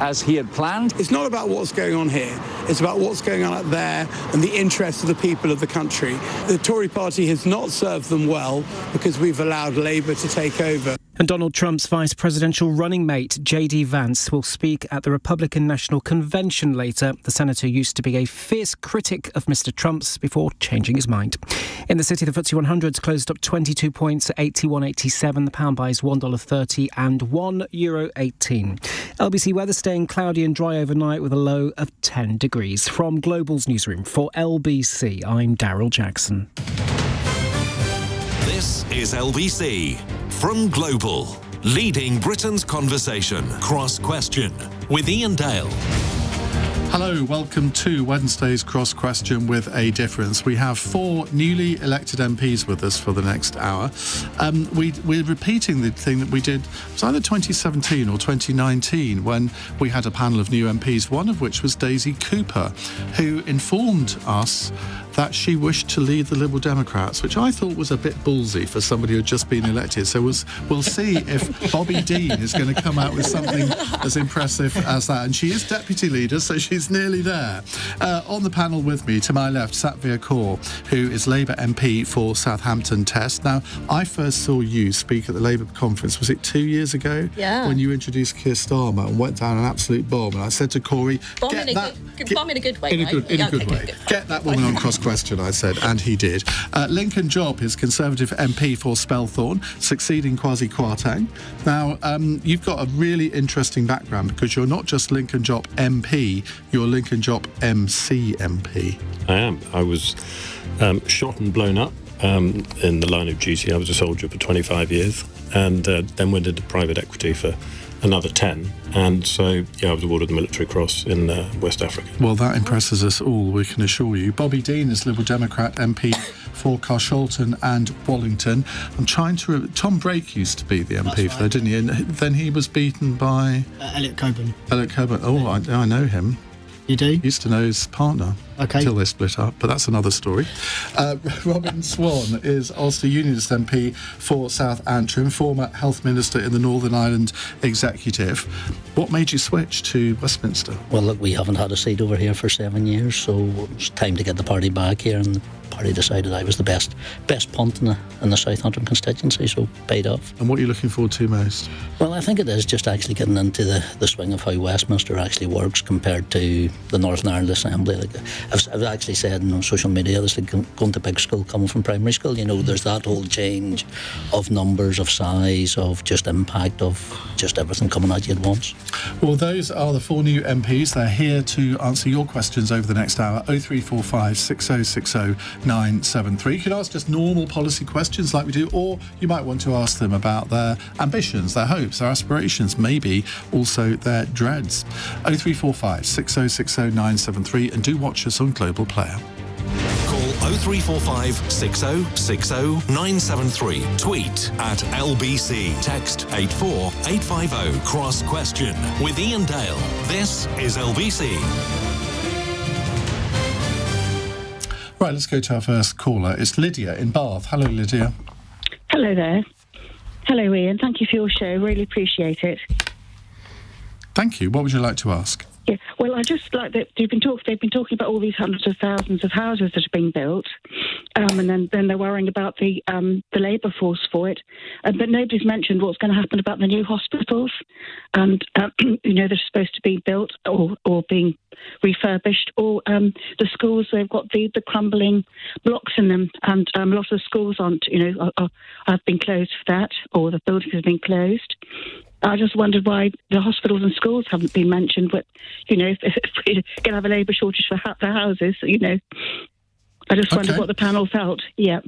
as he had planned. It's not about what's going on here. It's about what's going on out there and the interests of the people of the country. The Tory party has not served them well because we've allowed Labour to take over. And Donald Trump's vice presidential running mate, J.D. Vance, will speak at the Republican National Convention later. The senator used to be a fierce critic of Mr. Trump's before changing his mind. In the city, the FTSE 100 closed up 22 points at 81.87. The pound buys $1.30 and €1.18. LBC weather staying cloudy and dry overnight with a low of 10 degrees. From Global's newsroom for LBC, I'm Daryl Jackson. This is LBC from Global, leading Britain's conversation. Cross Question with Iain Dale. Hello, welcome to Wednesday's Cross Question with a Difference. We have 4 newly elected MPs with us for the next hour. We're repeating the thing that we did, it was either 2017 or 2019, when we had a panel of new MPs, one of which was Daisy Cooper, who informed us that she wished to lead the Liberal Democrats, which I thought was a bit ballsy for somebody who had just been elected. So we'll see if Bobby Dean is going to come out with something as impressive as that. And she is deputy leader, so she's nearly there. On the panel with me, to my left, Satvir Kaur, who is Labour MP for Southampton Test. Now, I first saw you speak at the Labour conference, was it 2 years ago? Yeah. When you introduced Keir Starmer and went down an absolute bomb. And I said to Corey, bomb in a good way. In a good way. Get that woman on Cross Question, I said, and he did. Lincoln Jopp is Conservative MP for Spelthorne, succeeding Kwasi Kwarteng. Now, you've got a really interesting background because you're not just Lincoln Jopp MP, you're Lincoln Jopp MC MP. I am. I was shot and blown up in the line of duty. I was a soldier for 25 years and then went into private equity for another 10, and so I was awarded the Military Cross in West Africa. Well, that impresses us all, we can assure you. Bobby Dean is Liberal Democrat MP for Carshalton and Wallington. I'm trying to... Tom Brake used to be the MP for there, didn't he? And then he was beaten by... Elliot Coburn. Oh, I know him. You do? Used to know his partner. Okay. Till they split up, but that's another story. Robin Swann is Ulster Unionist MP for South Antrim, former Health Minister in the Northern Ireland Executive. What made you switch to Westminster? Well, look, we haven't had a seat over here for 7 years, so it's time to get the party back here, and the party decided I was the best punt in the South Antrim constituency, so paid off. And what are you looking forward to most? Well, I think it is just actually getting into the swing of how Westminster actually works compared to the Northern Ireland Assembly. Like, I've actually said on social media, it's like going to big school, coming from primary school. You know, there's that whole change of numbers, of size, of just impact, of just everything coming at you at once. Well, those are the 4 new MPs. They're here to answer your questions over the next hour. 0345 6060 973. You can ask just normal policy questions like we do, or you might want to ask them about their ambitions, their hopes, their aspirations, maybe also their dreads. 0345 6060 973, and do watch us on Global Player. Call 0345 6060 973. Tweet at LBC. Text 84850. Cross Question with Iain Dale. This is LBC. Right, let's go to our first caller. It's Lydia in Bath. Hello, Lydia. Hello there. Hello, Iain. Thank you for your show. Really appreciate it. Thank you. What would you like to ask? Yeah, well, I just like that they've been talking about all these hundreds of thousands of houses that are being built, and then they're worrying about the labour force for it, but nobody's mentioned what's going to happen about the new hospitals, and they're supposed to be built or being refurbished, or the schools, they've got the crumbling blocks in them, and a lot of the schools have been closed for that, or the buildings have been closed. I just wondered why the hospitals and schools haven't been mentioned. But, if we're going to have a labour shortage for houses, I just wondered what the panel felt. Yeah.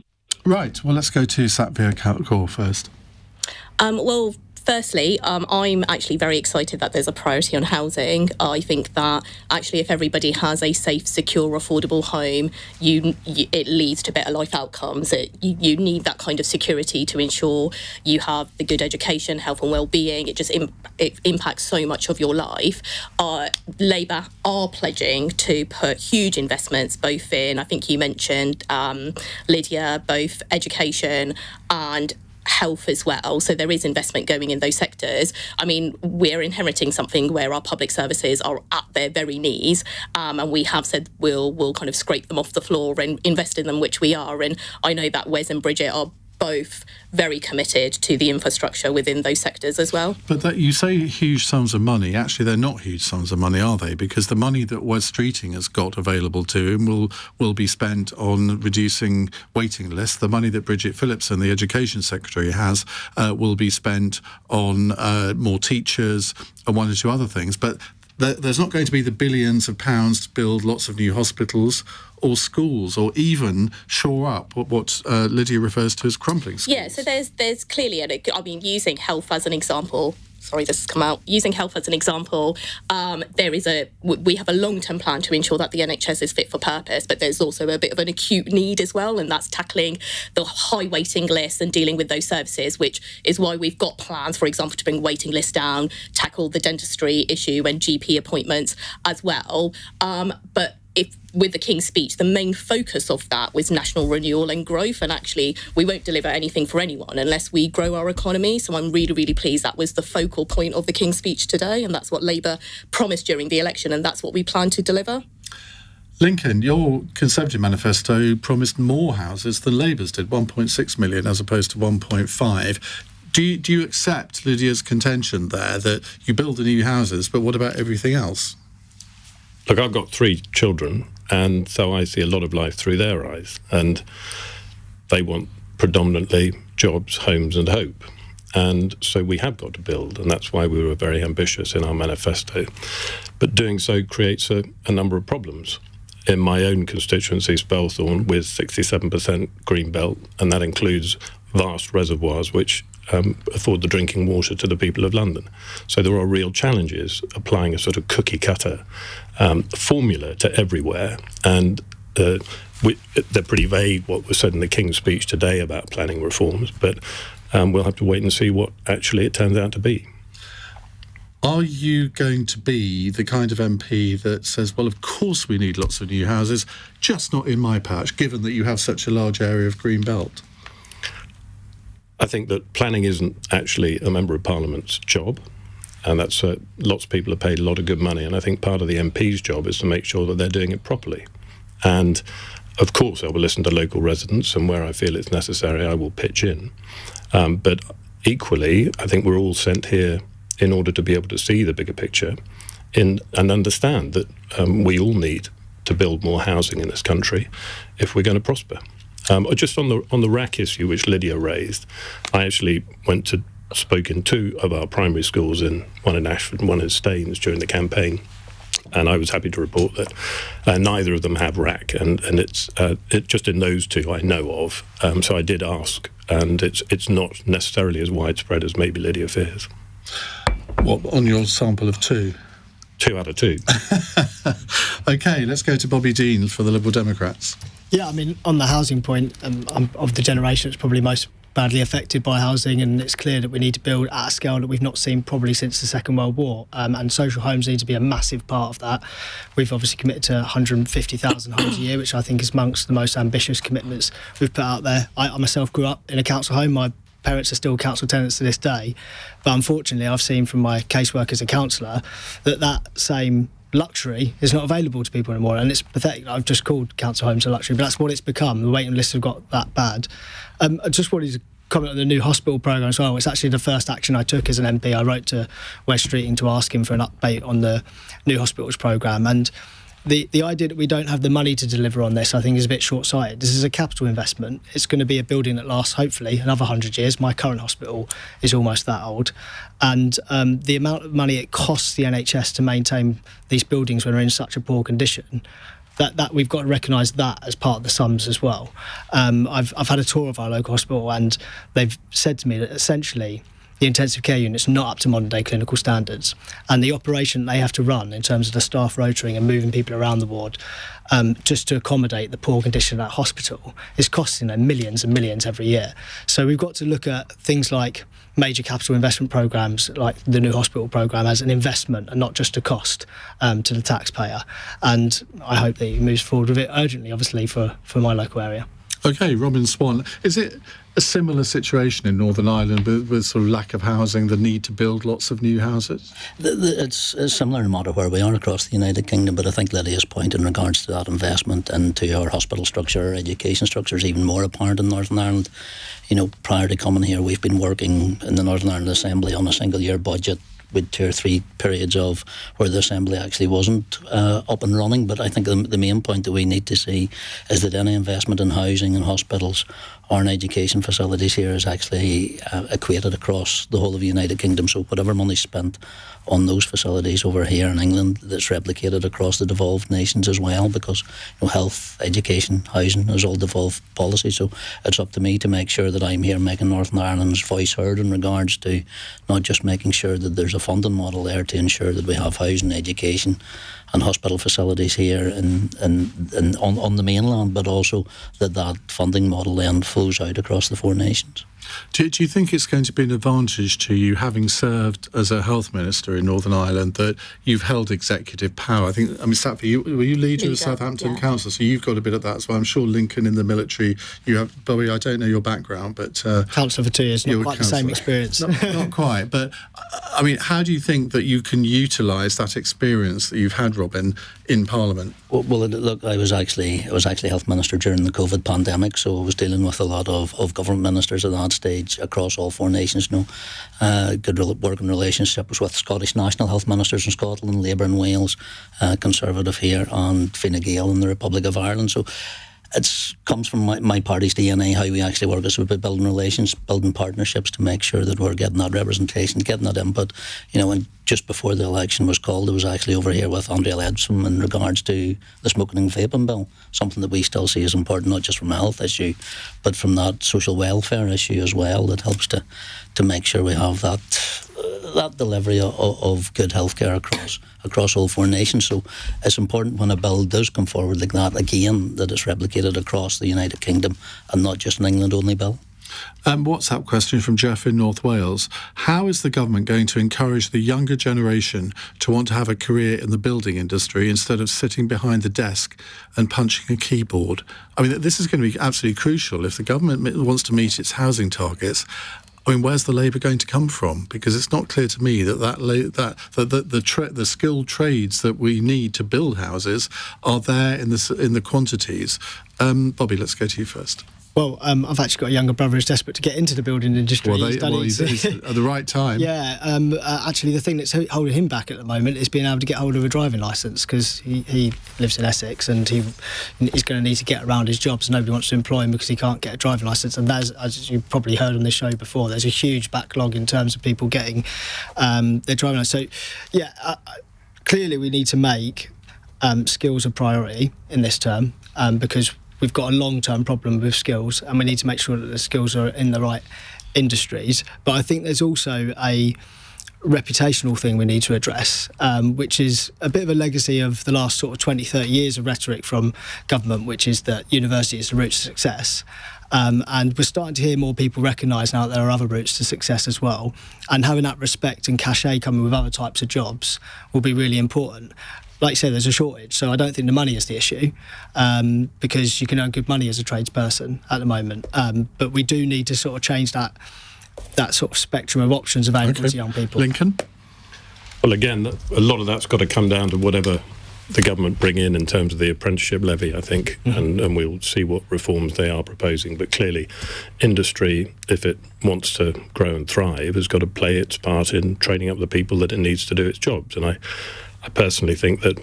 Right. Well, let's go to Satvir Kaur first. Well, firstly, I'm actually very excited that there's a priority on housing. I think that actually if everybody has a safe, secure, affordable home, it leads to better life outcomes. You need that kind of security to ensure you have the good education, health and well-being. It just it impacts so much of your life. Labour are pledging to put huge investments both in, I think you mentioned, Lydia, both education and health as well. So there is investment going in those sectors. I mean, we're inheriting something where our public services are at their very knees, and we have said we'll kind of scrape them off the floor and invest in them, which we are. And I know that Wes and Bridget are both very committed to the infrastructure within those sectors as well. But that you say huge sums of money. Actually, they're not huge sums of money, are they? Because the money that Wes Streeting has got available to him will be spent on reducing waiting lists. The money that Bridget Phillipson, the Education Secretary, has will be spent on more teachers and one or two other things. But there's not going to be the billions of pounds to build lots of new hospitals or schools, or even shore up what Lydia refers to as crumbling schools. Yeah, so there's clearly, using health as an example. Sorry, this has come out. Using health as an example, we have a long-term plan to ensure that the NHS is fit for purpose, but there's also a bit of an acute need as well, and that's tackling the high waiting lists and dealing with those services, which is why we've got plans, for example, to bring waiting lists down, tackle the dentistry issue and GP appointments as well. But with the King's Speech, the main focus of that was national renewal and growth, and actually we won't deliver anything for anyone unless we grow our economy. So I'm really, really pleased that was the focal point of the King's Speech today, and that's what Labour promised during the election, and that's what we plan to deliver. Lincoln, your Conservative manifesto promised more houses than Labour's did, 1.6 million as opposed to 1.5. Do you accept Lydia's contention there that you build the new houses, but what about everything else? Look, I've got 3 children, and so I see a lot of life through their eyes, and they want predominantly jobs, homes and hope. And so we have got to build, and that's why we were very ambitious in our manifesto. But doing so creates a number of problems. In my own constituency, Spelthorne, with 67% green belt, and that includes vast reservoirs which afford the drinking water to the people of London. So there are real challenges applying a sort of cookie-cutter formula to everywhere. And they're pretty vague, what was said in the King's Speech today about planning reforms, but we'll have to wait and see what actually it turns out to be. Are you going to be the kind of MP that says, well, of course we need lots of new houses, just not in my patch, given that you have such a large area of green belt? I think that planning isn't actually a Member of Parliament's job, and that's lots of people are paid a lot of good money, and I think part of the MP's job is to make sure that they're doing it properly. And of course I will listen to local residents, and where I feel it's necessary I will pitch in. But equally, I think we're all sent here in order to be able to see the bigger picture and understand that we all need to build more housing in this country if we're going to prosper. Just on the RAC issue which Lydia raised, I actually spoke in 2 of our primary schools, one in Ashford and one in Staines, during the campaign, and I was happy to report that neither of them have RAC, and it's just in those 2 I know of. So I did ask, and it's not necessarily as widespread as maybe Lydia fears. What, on your sample of 2? 2 out of 2. OK, let's go to Bobby Dean for the Liberal Democrats. Yeah, I mean, on the housing point, I'm of the generation that's probably most badly affected by housing, and it's clear that we need to build at a scale that we've not seen probably since the Second World War, and social homes need to be a massive part of that. We've obviously committed to 150,000 homes a year, which I think is amongst the most ambitious commitments we've put out there. I myself grew up in a council home. My parents are still council tenants to this day, but unfortunately I've seen from my casework as a councillor that same luxury is not available to people anymore, and it's pathetic. I've just called council homes a luxury, but that's what it's become. The waiting lists have got that bad. I just wanted to comment on the new hospital programme as well. It's actually the first action I took as an MP. I wrote to Wes Streeting to ask him for an update on the new hospitals programme, and the idea that we don't have the money to deliver on this, I think, is a bit short-sighted. This is a capital investment. It's going to be a building that lasts, hopefully, another 100 years. My current hospital is almost that old. And the amount of money it costs the NHS to maintain these buildings when they're in such a poor condition, that we've got to recognise that as part of the sums as well. I've had a tour of our local hospital, and they've said to me that essentially the intensive care unit's not up to modern day clinical standards, and the operation they have to run in terms of the staff rotating and moving people around the ward just to accommodate the poor condition of that hospital is costing them millions and millions every year. So we've got to look at things like major capital investment programmes like the new hospital programme as an investment and not just a cost to the taxpayer, and I hope that he moves forward with it urgently, obviously, for my local area. Okay, Robin Swann, is it a similar situation in Northern Ireland with sort of lack of housing, the need to build lots of new houses? It's similar no matter where we are across the United Kingdom, but I think Lydia's point in regards to that investment into our hospital structure, our education structure is even more apparent in Northern Ireland. Prior to coming here, we've been working in the Northern Ireland Assembly on a single year budget with 2 or 3 periods of where the Assembly actually wasn't up and running. But I think the main point that we need to see is that any investment in housing and hospitals or in education facilities here is actually equated across the whole of the United Kingdom. So whatever money's spent on those facilities over here in England, that's replicated across the devolved nations as well, because health, education, housing is all devolved policy. So it's up to me to make sure that I'm here making Northern Ireland's voice heard in regards to not just making sure that there's a funding model there to ensure that we have housing, education and hospital facilities here and on the mainland, but also that funding model then flows out across the 4 nations. Do you think it's going to be an advantage to you, having served as a health minister in Northern Ireland, that you've held executive power? Satvir, were you leader of Southampton Council, so you've got a bit of that as well. I'm sure Lincoln in the military, you have, Bobby, I don't know your background, but... Councillor for 2 years, not quite the same experience. Not quite, but how do you think that you can utilise that experience that you've had, Robin, in Parliament? Well, look, I was actually health minister during the COVID pandemic, so I was dealing with a lot of government ministers at that stage across all 4 nations. Good working relationships with Scottish national health ministers in Scotland, Labour in Wales, Conservative here, and Fine Gael in the Republic of Ireland. So it comes from my party's DNA, how we actually work as we're building relations, building partnerships to make sure that we're getting that representation, getting that input. And just before the election was called, I was actually over here with Andrea Leadsom in regards to the smoking and vaping bill, something that we still see as important, not just from a health issue, but from that social welfare issue as well, that helps to make sure we have that delivery of good healthcare across all 4 nations. So it's important when a bill does come forward like that, again, that it's replicated across the United Kingdom and not just an England-only bill. WhatsApp question from Jeff in North Wales. How is the government going to encourage the younger generation to want to have a career in the building industry instead of sitting behind the desk and punching a keyboard? This is going to be absolutely crucial if the government wants to meet its housing targets. Where's the labour going to come from? Because it's not clear to me that the skilled trades that we need to build houses are there in the quantities. Bobby, let's go to you first. Well, I've actually got a younger brother who's desperate to get into the building industry. He's at the right time. Yeah, actually the thing that's holding him back at the moment is being able to get hold of a driving licence, because he lives in Essex and he's going to need to get around his jobs. Nobody wants to employ him because he can't get a driving licence. And as you've probably heard on this show before, there's a huge backlog in terms of people getting their driving licence. So, clearly we need to make skills a priority in this term because we've got a long-term problem with skills, and we need to make sure that the skills are in the right industries. But I think there's also a reputational thing we need to address, which is a bit of a legacy of the last sort of 20, 30 years of rhetoric from government, which is that university is the route to success. And we're starting to hear more people recognise now that there are other routes to success as well. And having that respect and cachet coming with other types of jobs will be really important. Like you said, there's a shortage, so I don't think the money is the issue, because you can earn good money as a tradesperson at the moment. But we do need to sort of change that sort of spectrum of options available to young people. Lincoln? Well, again, a lot of that's got to come down to whatever the government bring in terms of the apprenticeship levy, I think, and we'll see what reforms they are proposing. But clearly, industry, if it wants to grow and thrive, has got to play its part in training up the people that it needs to do its jobs. And I personally think that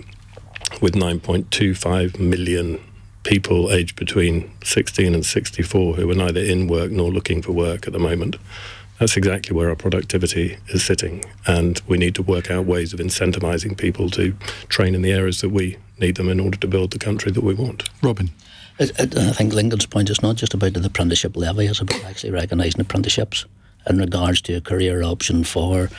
with 9.25 million people aged between 16 and 64 who are neither in work nor looking for work at the moment, that's exactly where our productivity is sitting. And we need to work out ways of incentivising people to train in the areas that we need them in order to build the country that we want. Robin? I think Lincoln's point is not just about the apprenticeship levy, it's about actually recognising apprenticeships in regards to a career option for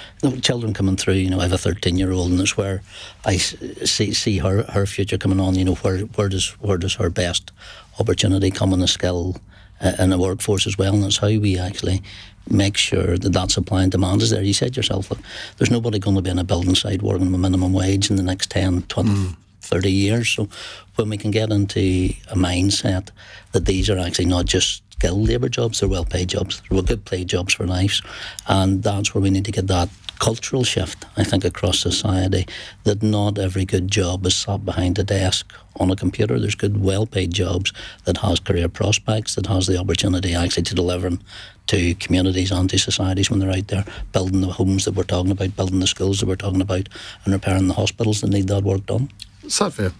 children coming through. I have a 13-year-old, and it's where I see her future coming on. Where does her best opportunity come in a skill in the workforce as well? And it's how we actually make sure that supply and demand is there. You said yourself, look, there's nobody going to be on a building site working with minimum wage in the next 10, 20, 30 years. So when we can get into a mindset that these are actually not just skilled labour jobs, they're well-paid jobs, they're good-paid jobs for lives, and that's where we need to get that cultural shift, I think, across society, that not every good job is sat behind a desk on a computer. There's good, well-paid jobs that has career prospects, that has the opportunity actually to deliver to communities and to societies when they're out there, building the homes that we're talking about, building the schools that we're talking about, and repairing the hospitals that need that work done. Satvir.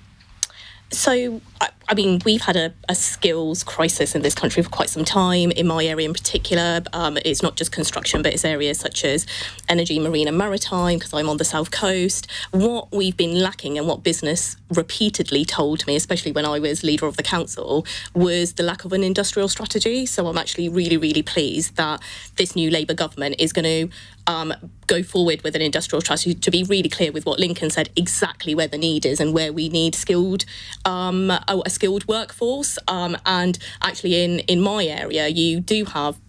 So, I mean, we've had a skills crisis in this country for quite some time. In my area in particular, it's not just construction, but it's areas such as energy, marine and maritime, because I'm on the south coast. What we've been lacking and what business repeatedly told me, especially when I was leader of the council, was the lack of an industrial strategy. So I'm actually really, really pleased that this new Labour government is going to go forward with an industrial strategy, to be really clear with what Lincoln said, exactly where the need is and where we need a skilled workforce. And actually in my area, you do have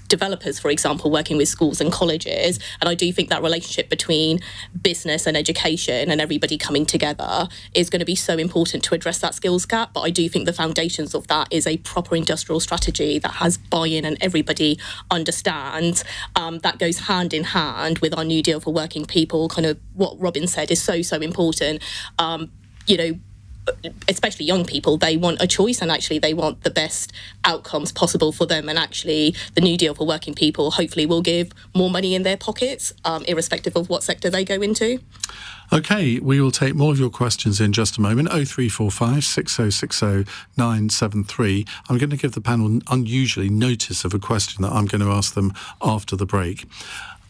developers, for example, working with schools and colleges. And I do think that relationship between business and education and everybody coming together is going to be so important to address that skills gap. But I do think the foundations of that is a proper industrial strategy that has buy-in and everybody understands. That goes hand in hand with our New Deal for working people. Kind of what Robin said is so, so important. Especially young people, they want a choice, and actually they want the best outcomes possible for them. And actually the New Deal for working people hopefully will give more money in their pockets, irrespective of what sector they go into. OK, we will take more of your questions in just a moment. 0345 6060 973. I'm going to give the panel unusually notice of a question that I'm going to ask them after the break.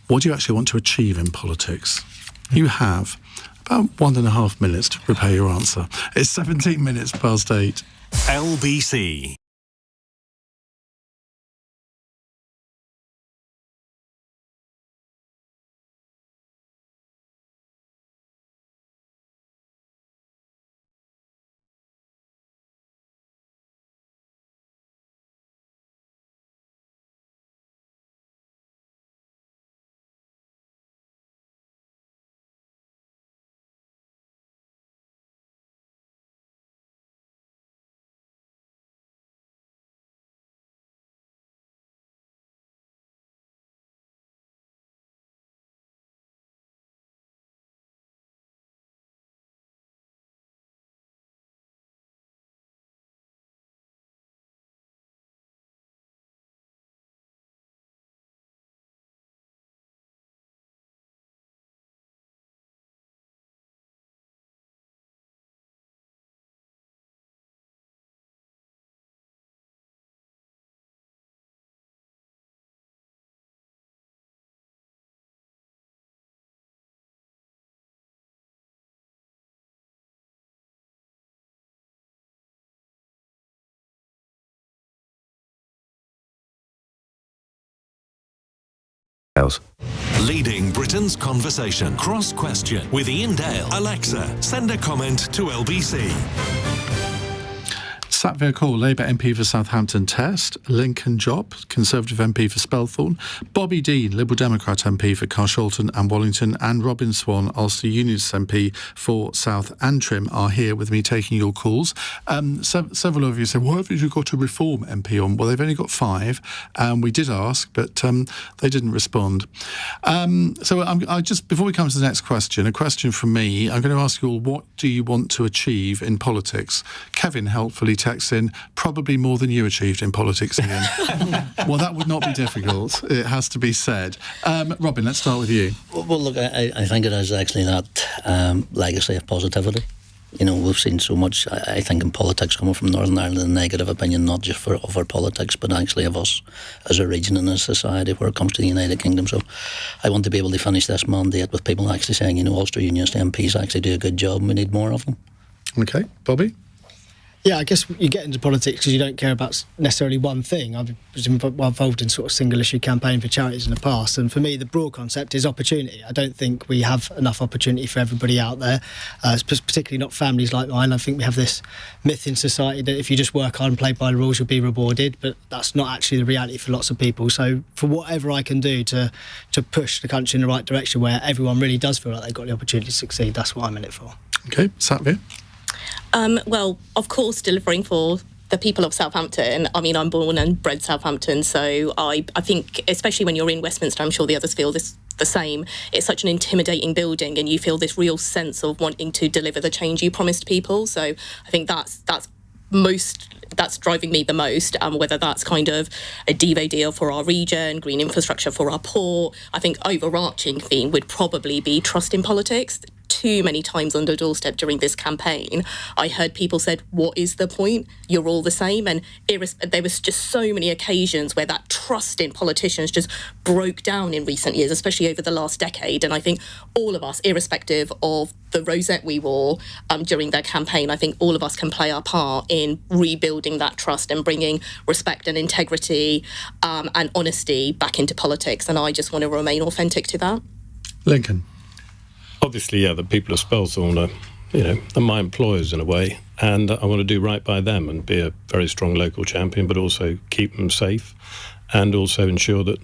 What do you actually want to achieve in politics? You have about 1.5 minutes to prepare your answer. It's 17 minutes past 8. LBC. Leading Britain's conversation. Cross question with Iain Dale. Alexa, send a comment to LBC. Satvir Kaur, Labour MP for Southampton Test, Lincoln Jopp, Conservative MP for Spelthorne, Bobby Dean, Liberal Democrat MP for Carshalton and Wallington, and Robin Swann, Ulster Unionist MP for South Antrim, are here with me taking your calls. Several of you said, what have you got a Reform MP on? Well, they've only got 5, and we did ask, but they didn't respond. So I just, before we come to the next question, a question from me. I'm going to ask you all, what do you want to achieve in politics? Kevin helpfully texts in, probably more than you achieved in politics, Iain. Well, that would not be difficult, it has to be said. Robin, let's start with you. Well, look, I think it is actually that legacy of positivity. You know, we've seen so much, I think, in politics coming from Northern Ireland, a negative opinion, not just of our politics, but actually of us as a region and a society where it comes to the United Kingdom. So I want to be able to finish this mandate with people actually saying, you know, Ulster Unionist MPs actually do a good job and we need more of them. OK, Bobby? Yeah, I guess you get into politics because you don't care about necessarily one thing. I've been involved in sort of single issue campaign for charities in the past, and for me the broad concept is opportunity. I don't think we have enough opportunity for everybody out there, particularly not families like mine. I think we have this myth in society that if you just work hard and play by the rules you'll be rewarded, but that's not actually the reality for lots of people. So for whatever I can do to push the country in the right direction where everyone really does feel like they've got the opportunity to succeed, that's what I'm in it for. OK, Satvir? Well, of course, delivering for the people of Southampton. I mean, I'm born and bred Southampton, so I think, especially when you're in Westminster, I'm sure the others feel this the same. It's such an intimidating building, and you feel this real sense of wanting to deliver the change you promised people. So I think that's driving me the most, whether that's kind of a DEVO deal for our region, green infrastructure for our port. I think overarching theme would probably be trust in politics. Too many times on the doorstep during this campaign, I heard people said, what is the point? You're all the same. And there was just so many occasions where that trust in politicians just broke down in recent years, especially over the last decade. And I think all of us, irrespective of the rosette we wore during their campaign, I think all of us can play our part in rebuilding that trust and bringing respect and integrity and honesty back into politics. And I just want to remain authentic to that. Lincoln. Obviously, the people of Spelthorne are my employers in a way, and I want to do right by them and be a very strong local champion, but also keep them safe and also ensure that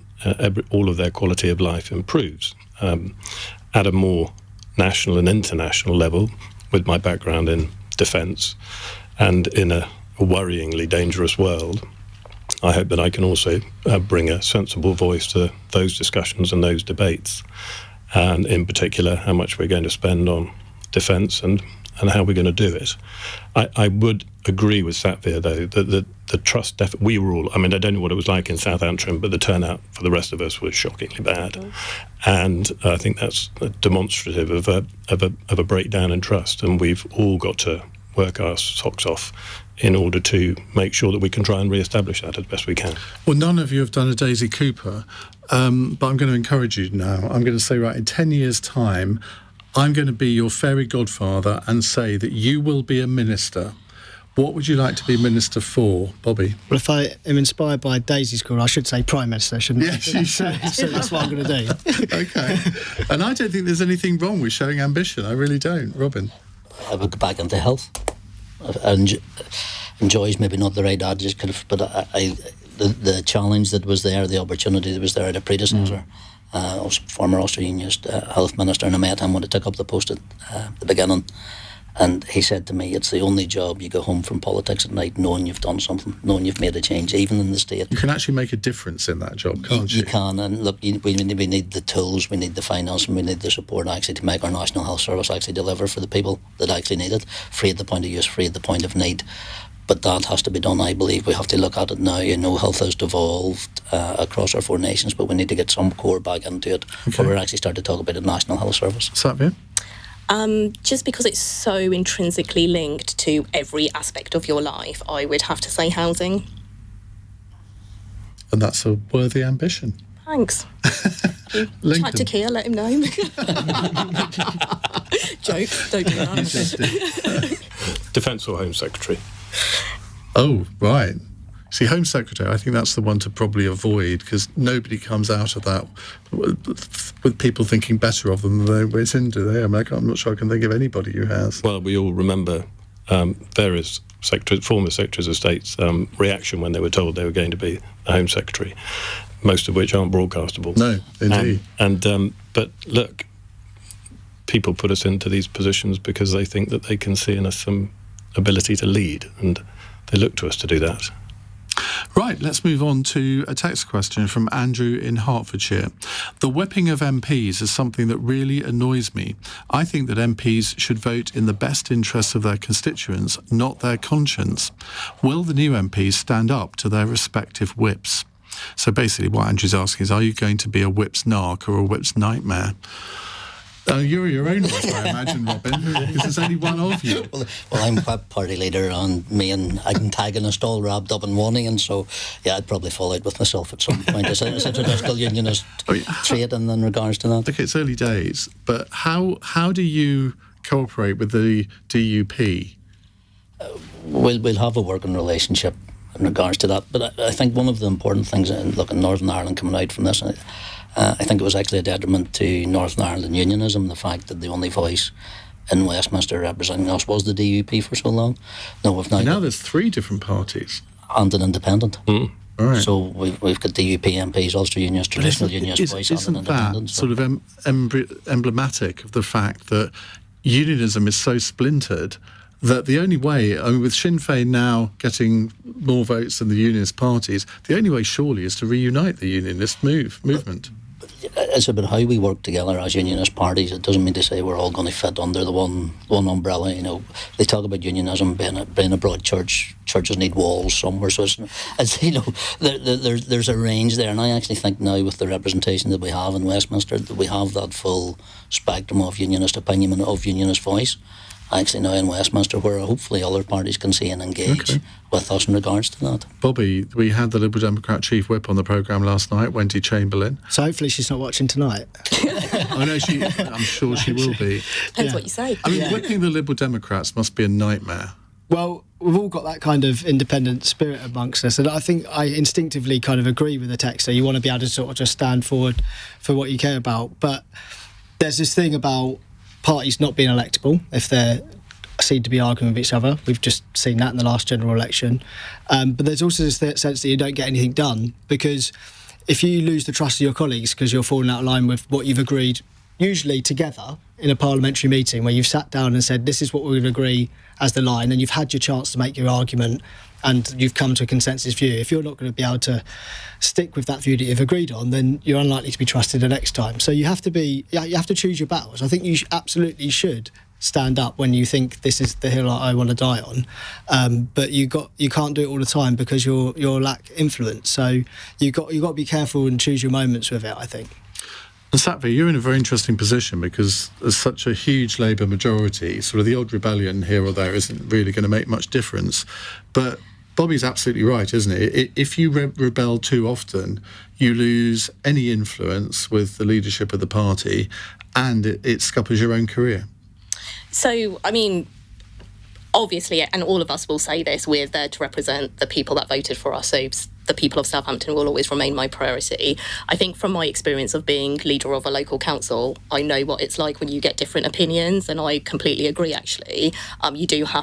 all of their quality of life improves at a more national and international level. With my background in defence and in a worryingly dangerous world, I hope that I can also bring a sensible voice to those discussions and those debates. And in particular, how much we're going to spend on defence and how we're going to do it. I would agree with Satvir, though, that the trust we were all, I mean, I don't know what it was like in South Antrim, but the turnout for the rest of us was shockingly bad. And I think that's demonstrative of a breakdown in trust, and we've all got to work our socks off in order to make sure that we can try and re-establish that as best we can. Well, none of you have done a Daisy Cooper, but I'm going to encourage you now. I'm going to say, right, in 10 years' time, I'm going to be your fairy godfather and say that you will be a minister. What would you like to be minister for, Bobby? Well, if I am inspired by Daisy's call, I should say Prime Minister, shouldn't I? Yes, you should. So that's what I'm going to do. Okay. And I don't think there's anything wrong with showing ambition. I really don't. Robin? I would go back into health. Enjoy is maybe not the right adjective, but the challenge that was there, the opportunity that was there at a predecessor, I was former Ulster Unionist health minister, and I met him when I took up the post at the beginning, and he said to me, it's the only job you go home from politics at night knowing you've done something, knowing you've made a change, even in the state. You can actually make a difference in that job, can't you? You can, and look, we need the tools, we need the finance, and we need the support actually to make our National Health Service actually deliver for the people that actually need it, free at the point of use, free at the point of need. But that has to be done, I believe. We have to look at it now. Health has devolved across our four nations, but we need to get some core back into it where we actually start to talk about a National Health Service. Satvir? Just because it's so intrinsically linked to every aspect of your life, I would have to say housing. And that's a worthy ambition. Thanks. Chat to Keir, let him know. Joke, don't do that. Defence or Home Secretary? Oh, right. See, Home Secretary, I think that's the one to probably avoid, because nobody comes out of that with people thinking better of them than they went in, do they? I mean, I'm not sure I can think of anybody who has. Well, we all remember various former Secretaries of State's reaction when they were told they were going to be the Home Secretary, most of which aren't broadcastable. No, indeed. But look, people put us into these positions because they think that they can see in us some ability to lead, and they look to us to do that. Right, let's move on to a text question from Andrew in Hertfordshire. The whipping of MPs is something that really annoys me. I think that MPs should vote in the best interests of their constituents, not their conscience. Will the new MPs stand up to their respective whips? So basically what Andrew's asking is, are you going to be a whip's narc or a whip's nightmare? You're your own whip, I imagine, Robin, because there's only one of you. Well, I'm whip party leader, and me and antagonist all wrapped up in one, and so, yeah, I'd probably fall out with myself at some point. It's a traditional unionist trait in regards to that. Okay, it's early days, but how do you cooperate with the DUP? We'll have a working relationship in regards to that, but I think one of the important things in Northern Ireland coming out from this, I think it was actually a detriment to Northern Ireland unionism, the fact that the only voice in Westminster representing us was the DUP for so long. Now there's three different parties. And an independent. Right. So we've got DUP MPs, Ulster Unionist, traditional Unionist voice, and an independent. Isn't that sort of emblematic of the fact that unionism is so splintered that the only way, with Sinn Féin now getting more votes than the Unionist parties, the only way surely is to reunite the Unionist movement. It's about how we work together as Unionist parties. It doesn't mean to say we're all going to fit under the one umbrella. They talk about unionism being a broad church. Churches need walls somewhere. So it's there's a range there, and I actually think now with the representation that we have in Westminster, that we have that full spectrum of Unionist opinion and of Unionist voice. Actually now in Westminster, where hopefully other parties can see and engage with us in regards to that. Bobby, we had the Liberal Democrat Chief Whip on the programme last night, Wendy Chamberlain. So hopefully she's not watching tonight. I know I'm sure she will be. Depends what you say. Whipping the Liberal Democrats must be a nightmare. Well, we've all got that kind of independent spirit amongst us, and I think I instinctively kind of agree with the texter. You want to be able to sort of just stand forward for what you care about, but there's this thing about parties not being electable if they're seen to be arguing with each other. We've just seen that in the last general election. But there's also this sense that you don't get anything done, because if you lose the trust of your colleagues because you're falling out of line with what you've agreed, usually together in a parliamentary meeting where you've sat down and said, this is what we're going to agree as the line, and you've had your chance to make your argument and you've come to a consensus view. If you're not going to be able to stick with that view that you've agreed on, then you're unlikely to be trusted the next time. So you have to choose your battles. I think you absolutely should stand up when you think this is the hill I want to die on, but you can't do it all the time because you're lack influence. So you got to be careful and choose your moments with it, I think. And Satvir, you're in a very interesting position because there's such a huge Labour majority. Sort of the odd rebellion here or there isn't really going to make much difference. But Bobby's absolutely right, isn't it? If you rebel too often, you lose any influence with the leadership of the party, and it scuppers your own career. So, obviously, and all of us will say this, we're there to represent the people that voted for us. So the people of Southampton will always remain my priority. I think from my experience of being leader of a local council, I know what it's like when you get different opinions, and I completely agree, actually.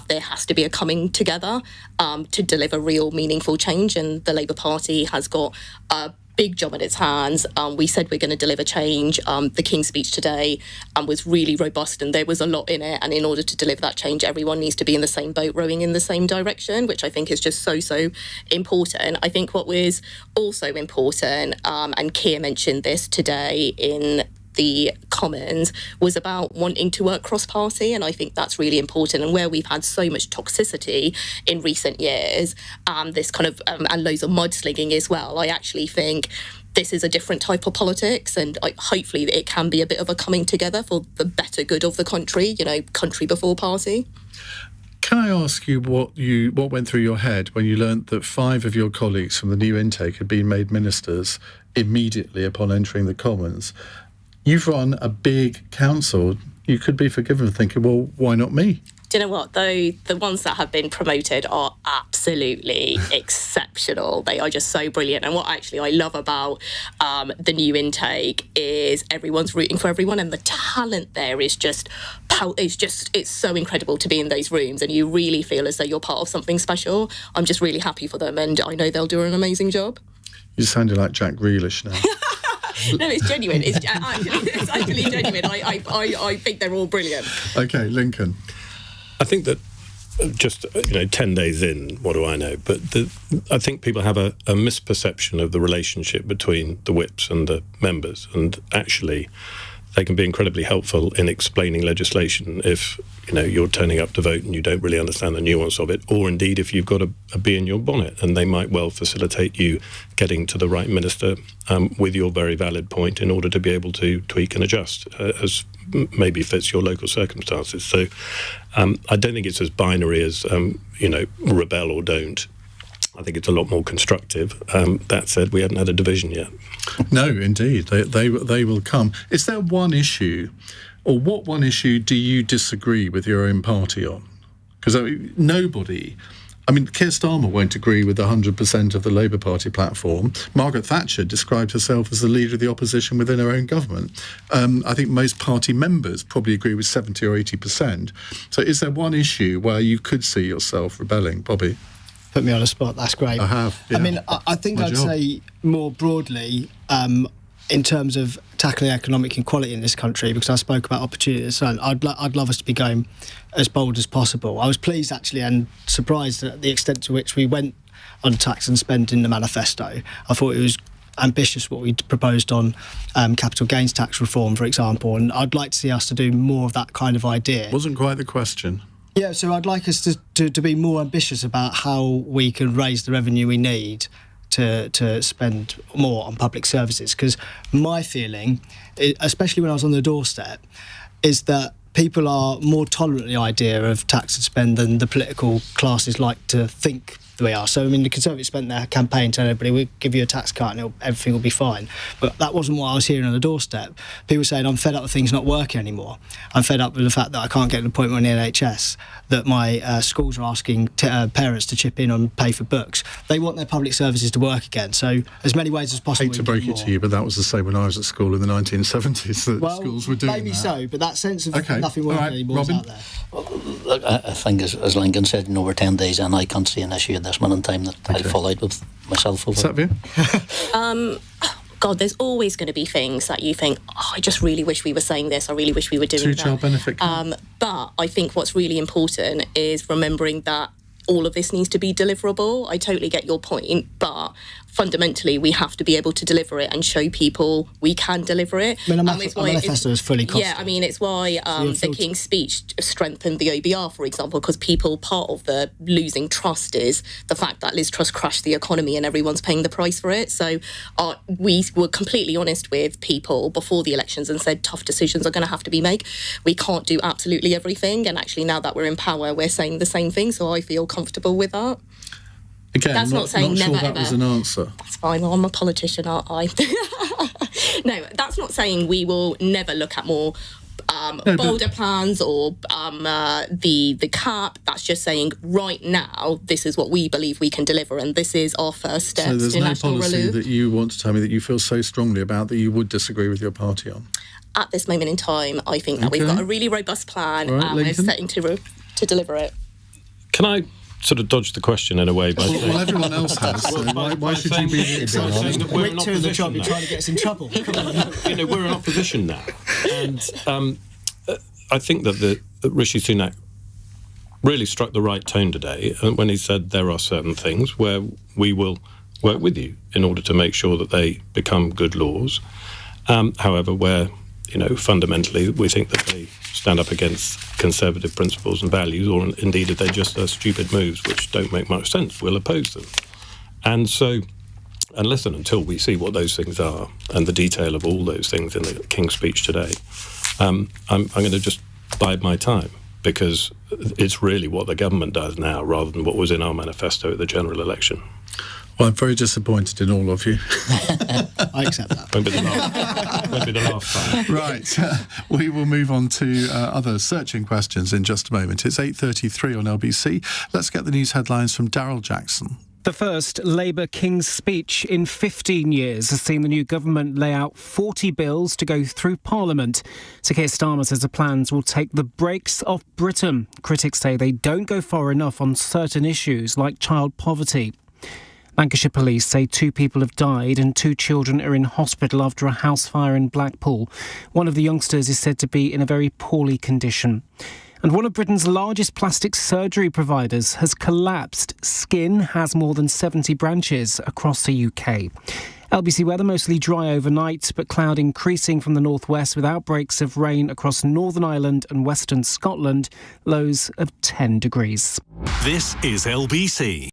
There has to be a coming together to deliver real meaningful change, and the Labour Party has got a big job in its hands. We said we're going to deliver change. The King's speech today was really robust, and there was a lot in it. And in order to deliver that change, everyone needs to be in the same boat, rowing in the same direction, which I think is just so important. I think what was also important, and Keir mentioned this today in the Commons, was about wanting to work cross-party, and I think that's really important. And where we've had so much toxicity in recent years, this kind of and loads of mudslinging as well, I actually think this is a different type of politics, and hopefully it can be a bit of a coming together for the better good of the country. Country before party. Can I ask you what went through your head when you learnt that 5 of your colleagues from the new intake had been made ministers immediately upon entering the Commons? You've run a big council. You could be forgiven for thinking, well, why not me? Do you know what, though? The ones that have been promoted are absolutely exceptional. They are just so brilliant. And what actually I love about the new intake is everyone's rooting for everyone, and the talent there is it's so incredible to be in those rooms, and you really feel as though you're part of something special. I'm just really happy for them, and I know they'll do an amazing job. You sounded like Jack Grealish now. No, it's genuine. It's actually genuine. I think they're all brilliant. Okay, Lincoln. I think that just 10 days in, what do I know? But I think people have a misperception of the relationship between the whips and the members, and actually they can be incredibly helpful in explaining legislation if you're turning up to vote and you don't really understand the nuance of it, or indeed if you've got a bee in your bonnet, and they might well facilitate you getting to the right minister with your very valid point in order to be able to tweak and adjust as maybe fits your local circumstances. So I don't think it's as binary as rebel or don't. I think it's a lot more constructive. That said, we haven't had a division yet. No, indeed. They will come. Is there one issue, or what one issue do you disagree with your own party on? Because nobody... Keir Starmer won't agree with 100% of the Labour Party platform. Margaret Thatcher described herself as the leader of the opposition within her own government. I think most party members probably agree with 70 or 80%. So is there one issue where you could see yourself rebelling, Bobby? Put me on the spot, that's great. I have, yeah. I think I'd say more broadly, in terms of tackling economic inequality in this country, because I spoke about opportunities, so I'd love us to be going as bold as possible. I was pleased actually and surprised at the extent to which we went on tax and spend in the manifesto. I thought it was ambitious what we proposed on capital gains tax reform, for example, and I'd like to see us to do more of that kind of idea. Wasn't quite the question. Yeah, so I'd like us to be more ambitious about how we can raise the revenue we need to spend more on public services, because my feeling, especially when I was on the doorstep, is that people are more tolerant of the idea of tax and spend than the political classes like to think we are. So, I mean, the Conservatives spent their campaign telling everybody, we'll give you a tax cut and everything will be fine. But that wasn't what I was hearing on the doorstep. People saying, I'm fed up with things not working anymore. I'm fed up with the fact that I can't get an appointment in the NHS, that my schools are asking parents to chip in and pay for books. They want their public services to work again. So, as many ways as possible. I hate to break it to you, but that was the same when I was at school in the 1970s, that schools were doing maybe that. so, but that sense of nothing working anymore is out there. Look, I think, as Lincoln said, we're 10 days in, I can't see an issue at this moment in time that I'll fall out with myself over. Satvir? God, there's always going to be things that you think, I just really wish we were saying this, I really wish we were doing that. Two-child benefit. But I think what's really important is remembering that all of this needs to be deliverable. I totally get your point, but fundamentally we have to be able to deliver it and show people we can deliver it. I mean, our manifesto is fully costed. Yeah, I mean, it's why the King's speech strengthened the OBR, for example, because part of the losing trust is the fact that Liz Truss crashed the economy and everyone's paying the price for it. So we were completely honest with people before the elections and said tough decisions are going to have to be made. We can't do absolutely everything, and actually now that we're in power, we're saying the same thing, so I feel comfortable with that. Again, that's not saying sure never that ever. Was an answer. That's fine. Well, I'm a politician, aren't I? No, that's not saying we will never look at more bolder plans or the cap. That's just saying right now this is what we believe we can deliver, and this is our first step to national relief. So there's no policy that you want to tell me that you feel so strongly about that you would disagree with your party on? At this moment in time, I think that we've got a really robust plan and we're setting to deliver it. Can I sort of dodge the question in a way by well, everyone else has. So why should you be the we're in opposition? You're trying to get us in trouble. We're in opposition now, and I think that Rishi Sunak really struck the right tone today when he said there are certain things where we will work with you in order to make sure that they become good laws. However, where fundamentally we think that they stand up against conservative principles and values, or indeed if they just are stupid moves which don't make much sense, we'll oppose them. And so, and listen until we see what those things are and the detail of all those things in the King's speech today, I'm going to just bide my time, because it's really what the government does now rather than what was in our manifesto at the general election. Well, I'm very disappointed in all of you. I accept that. Won't be the last time. Right. We will move on to other searching questions in just a moment. It's 8:33 on LBC. Let's get the news headlines from Daryl Jackson. The first Labour King's speech in 15 years has seen the new government lay out 40 bills to go through Parliament. Sir Keir Starmer says the plans will take the brakes off Britain. Critics say they don't go far enough on certain issues like child poverty. Lancashire police say 2 people have died and 2 children are in hospital after a house fire in Blackpool. One of the youngsters is said to be in a very poorly condition. And one of Britain's largest plastic surgery providers has collapsed. Skin has more than 70 branches across the UK. LBC weather mostly dry overnight, but cloud increasing from the northwest with outbreaks of rain across Northern Ireland and western Scotland, lows of 10 degrees. This is LBC.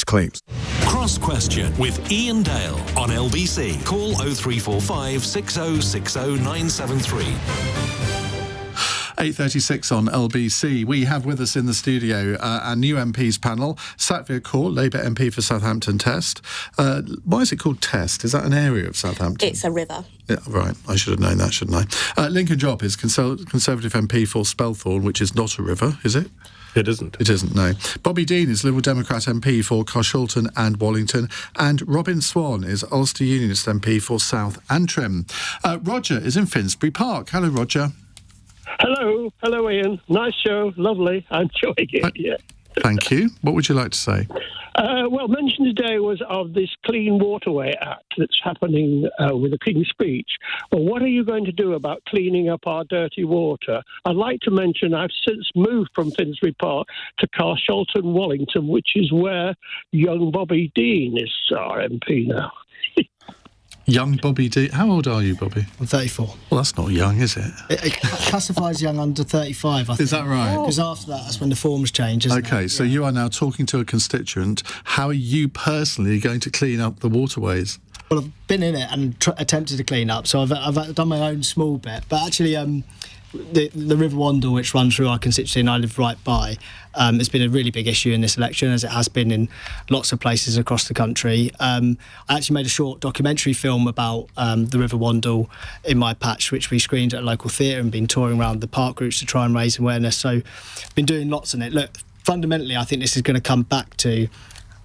claims. Cross Question with Iain Dale on LBC. Call 0345 6060 973. 8:36 on LBC. We have with us in the studio our new MPs panel. Satvir Kaur, Labour MP for Southampton Test. Why is it called Test? Is that an area of Southampton? It's a river. Yeah, right. I should have known that, shouldn't I? Lincoln Jopp is Conservative MP for Spelthorne, which is not a river, is it? It isn't. It isn't, no. Bobby Dean is Liberal Democrat MP for Carshalton and Wallington. And Robin Swann is Ulster Unionist MP for South Antrim. Roger is in Finsbury Park. Hello, Roger. Hello, Ian. Nice show, lovely. I'm enjoying it. Yeah. Thank you. What would you like to say? Well, mention today was of this Clean Waterway Act that's happening with the King's Speech. Well, what are you going to do about cleaning up our dirty water? I'd like to mention I've since moved from Finsbury Park to Carshalton, Wallington, which is where young Bobby Dean is our MP now. Young Bobby Dean. How old are you, Bobby? I'm 34. Well, that's not young, is it? It classifies young under 35, I think. Is that right? Because after that's when the forms change, isn't it? Okay, so you are now talking to a constituent. How are you personally going to clean up the waterways? Well, I've been in it and attempted to clean up, so I've done my own small bit. But actually, the River Wandle, which runs through our constituency and I live right by, has been a really big issue in this election, as it has been in lots of places across the country. I actually made a short documentary film about the River Wandle in my patch, which we screened at a local theatre and been touring around the park routes to try and raise awareness. So been doing lots on it. Look, fundamentally, I think this is going to come back to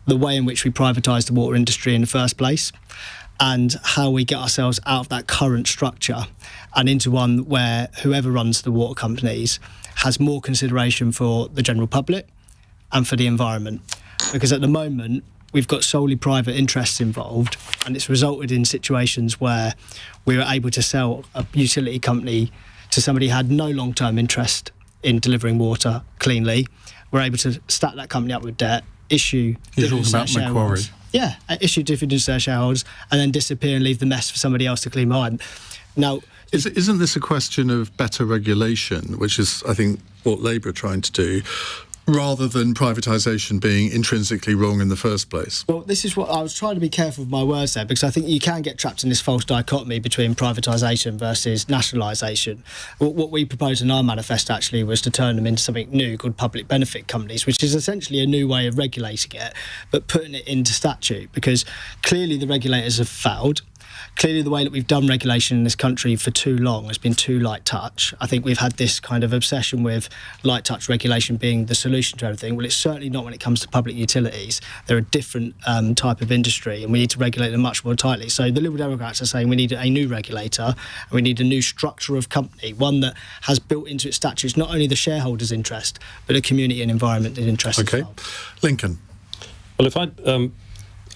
the way in which we privatised the water industry in the first place, and how we get ourselves out of that current structure and into one where whoever runs the water companies has more consideration for the general public and for the environment. Because at the moment, we've got solely private interests involved, and it's resulted in situations where we were able to sell a utility company to somebody who had no long-term interest in delivering water cleanly. We're able to stack that company up with debt, issue... You're talking about Macquarie. Yeah, issue dividends to their shareholders and then disappear and leave the mess for somebody else to clean behind. Now, isn't this a question of better regulation, which is, I think, what Labour are trying to do, rather than privatisation being intrinsically wrong in the first place? Well, this is what I was trying to be careful with my words there, because I think you can get trapped in this false dichotomy between privatisation versus nationalisation. What we proposed in our manifesto actually was to turn them into something new called public benefit companies, which is essentially a new way of regulating it, but putting it into statute, because clearly the regulators have failed. Clearly, the way that we've done regulation in this country for too long has been too light touch. I think we've had this kind of obsession with light touch regulation being the solution to everything. Well, it's certainly not when it comes to public utilities. They're a different type of industry, and we need to regulate them much more tightly. So the Liberal Democrats are saying we need a new regulator, and we need a new structure of company, one that has built into its statutes not only the shareholders' interest, but a community and environment interest as well. Lincoln. Well, if I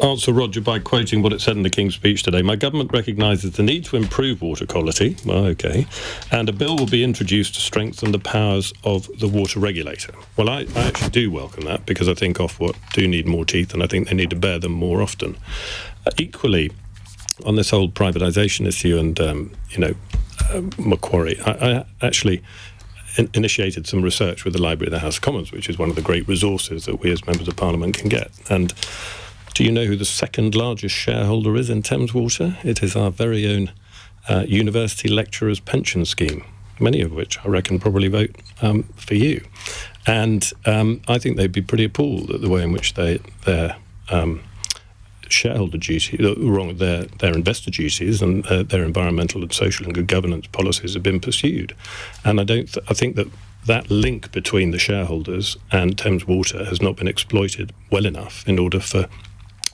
answer Roger by quoting what it said in the King's Speech today, my government recognises the need to improve water quality, and a bill will be introduced to strengthen the powers of the water regulator. Well, I actually do welcome that, because I think Ofwat do need more teeth, and I think they need to bear them more often. Equally, on this whole privatisation issue and, Macquarie, I actually initiated some research with the Library of the House of Commons, which is one of the great resources that we as members of Parliament can get. And do you know who the second largest shareholder is in Thames Water? It is our very own university lecturers' pension scheme, many of which I reckon probably vote for you. And I think they'd be pretty appalled at the way in which their shareholder duty, their investor duties and their environmental and social and good governance policies have been pursued. And I think that link between the shareholders and Thames Water has not been exploited well enough in order for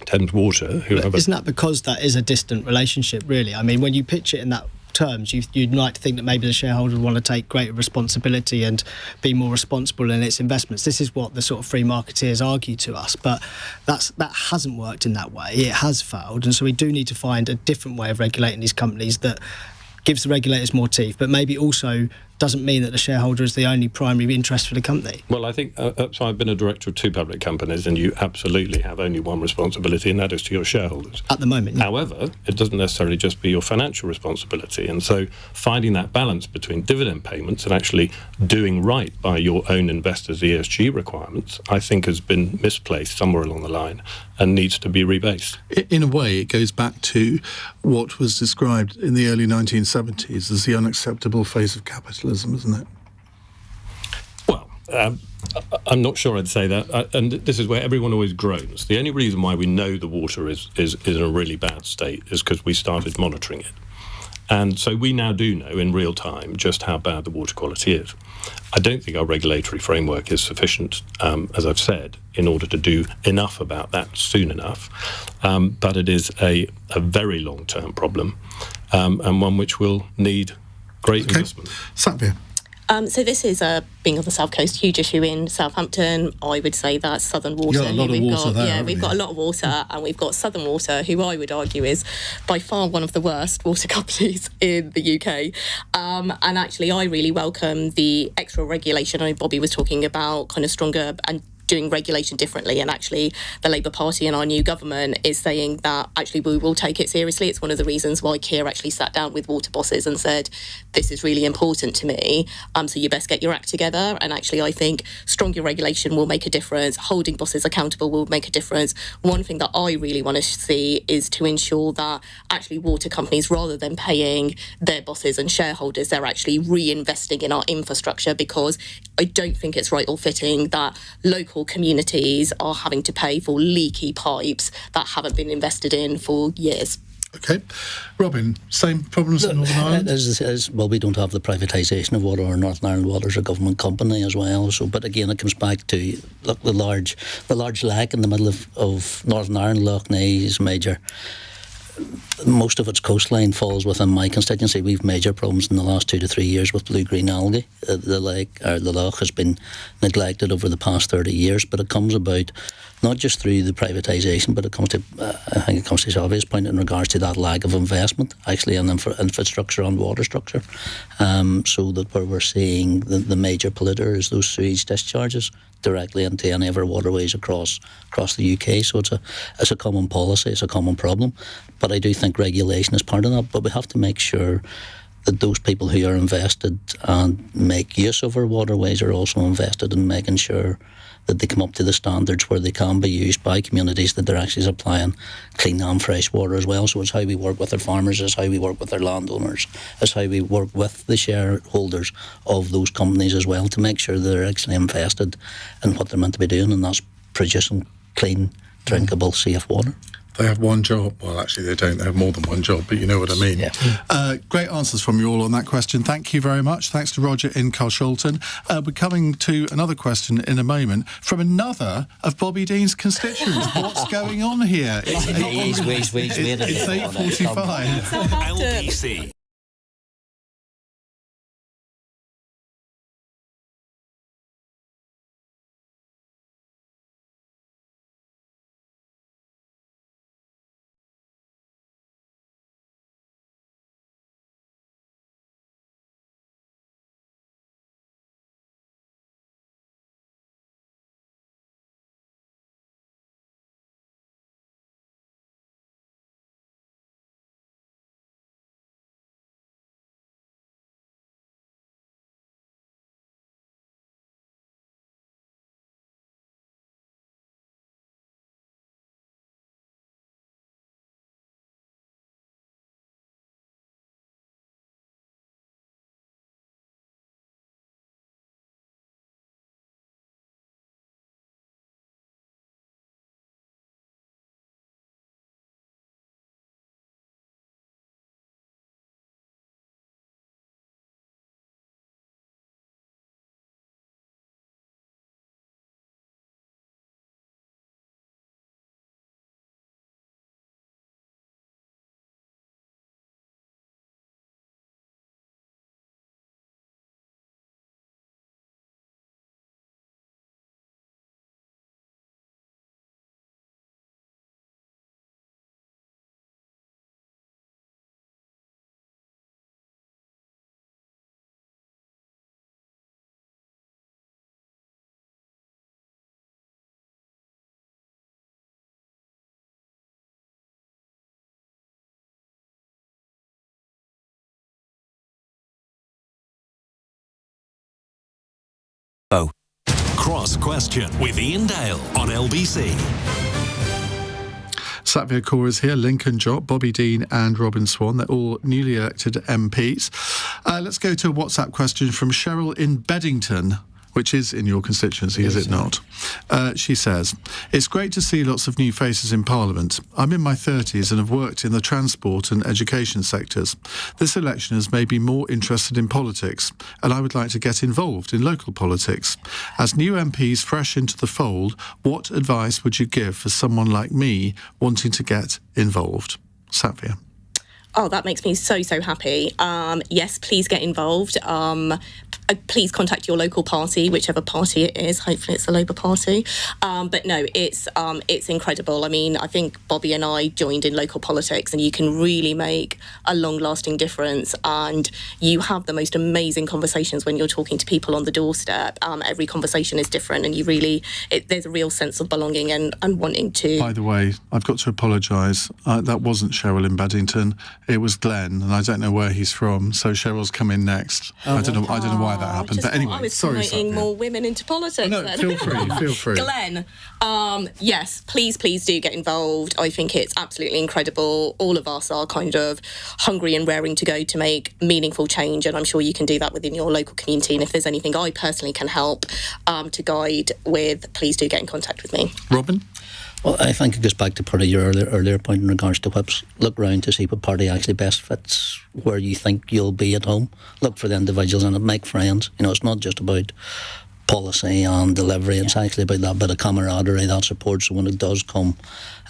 Thames Water, Isn't that because that is a distant relationship, really? I mean, when you pitch it in that terms, you'd like to think that maybe the shareholder would want to take greater responsibility and be more responsible in its investments. This is what the sort of free marketeers argue to us, but that hasn't worked in that way. It has failed, and so we do need to find a different way of regulating these companies that gives the regulators more teeth, but maybe also doesn't mean that the shareholder is the only primary interest for the company. Well, I think so I've been a director of 2 public companies, and you absolutely have only one responsibility, and that is to your shareholders. At the moment, yeah. However, it doesn't necessarily just be your financial responsibility, and so finding that balance between dividend payments and actually doing right by your own investors' ESG requirements, I think has been misplaced somewhere along the line and needs to be rebased. In a way, it goes back to what was described in the early 1970s as the unacceptable face of capitalism, isn't it? Well, I'm not sure I'd say that, and this is where everyone always groans. The only reason why we know the water is in a really bad state is because we started monitoring it. And so we now do know in real time just how bad the water quality is. I don't think our regulatory framework is sufficient, as I've said, in order to do enough about that soon enough. But it is a very long-term problem, and one which will need great investment. Satvir. So this is, being on the south coast, huge issue in Southampton. I would say that Southern Water. You've got a lot of water there, yeah, we've got a lot of water, and we've got Southern Water, who I would argue is by far one of the worst water companies in the UK. And actually, I really welcome the extra regulation. I mean, Bobby was talking about kind of stronger and doing regulation differently, and actually the Labour Party and our new government is saying that actually we will take it seriously. It's one of the reasons why Keir actually sat down with water bosses and said, this is really important to me, so you best get your act together. And actually I think stronger regulation will make a difference. Holding bosses accountable will make a difference. One thing that I really want to see is to ensure that actually water companies, rather than paying their bosses and shareholders, they're actually reinvesting in our infrastructure, because I don't think it's right or fitting that local communities are having to pay for leaky pipes that haven't been invested in for years. Okay. Robin, same problems in Northern Ireland? Well, we don't have the privatisation of water, or Northern Ireland Water is a government company as well. So, but again, it comes back to the large lake in the middle of Northern Ireland, Lough Neagh, is major. Most of its coastline falls within my constituency. We've major problems in the last 2 to 3 years with blue-green algae. The lough has been neglected over the past 30 years, but it comes about not just through the privatisation, but it comes to, I think it comes to this obvious point in regards to that lack of investment, actually, in infrastructure and water structure. So that where we're seeing the major polluter is those sewage discharges directly into any of our waterways across the UK. So it's a common policy, it's a common problem. But I do think regulation is part of that. But we have to make sure that those people who are invested and make use of our waterways are also invested in making sure that they come up to the standards where they can be used by communities, that they're actually supplying clean and fresh water as well. So it's how we work with our farmers, it's how we work with our landowners, it's how we work with the shareholders of those companies as well, to make sure they're actually invested in what they're meant to be doing, and that's producing clean, drinkable, safe water. They have one job. Well, actually, they don't. They have more than one job, but you know what I mean. Yeah. Great answers from you all on that question. Thank you very much. Thanks to Roger in Carshalton. We're coming to another question in a moment from another of Bobby Dean's constituents. What's going on here? It's 8:45. LBC. Cross Question with Iain Dale on LBC. Satvir Kaur is here, Lincoln Jopp, Bobby Dean and Robin Swann. They're all newly elected MPs. Let's go to a WhatsApp question from Cheryl in Beddington, which is in your constituency, is it not? She says, it's great to see lots of new faces in Parliament. I'm in my 30s and have worked in the transport and education sectors. This election has made me more interested in politics, and I would like to get involved in local politics. As new MPs fresh into the fold, what advice would you give for someone like me wanting to get involved? Satvir. Oh, that makes me so happy. Yes, please get involved. Please contact your local party, whichever party it is. Hopefully it's the Labour Party. But no, it's incredible. I mean, I think Bobby and I joined in local politics, and you can really make a long-lasting difference. And you have the most amazing conversations when you're talking to people on the doorstep. Every conversation is different, and there's a real sense of belonging and wanting to... By the way, I've got to apologise. That wasn't Cheryl in Beddington. It was Glenn, and I don't know where he's from. So Cheryl's come in next. I don't know why that happened. But anyway, I was sorry. promoting more women into politics. No, feel free. Glenn, yes, please do get involved. I think it's absolutely incredible. All of us are kind of hungry and raring to go to make meaningful change, and I'm sure you can do that within your local community. And if there's anything I personally can help to guide with, please do get in contact with me. Robin? Well, I think it goes back to part of your earlier point in regards to whips. Look round to see what party actually best fits where you think you'll be at home. Look for the individuals in it, make friends. You know, it's not just about policy and delivery. It's actually about that bit of camaraderie, that support. So when it does come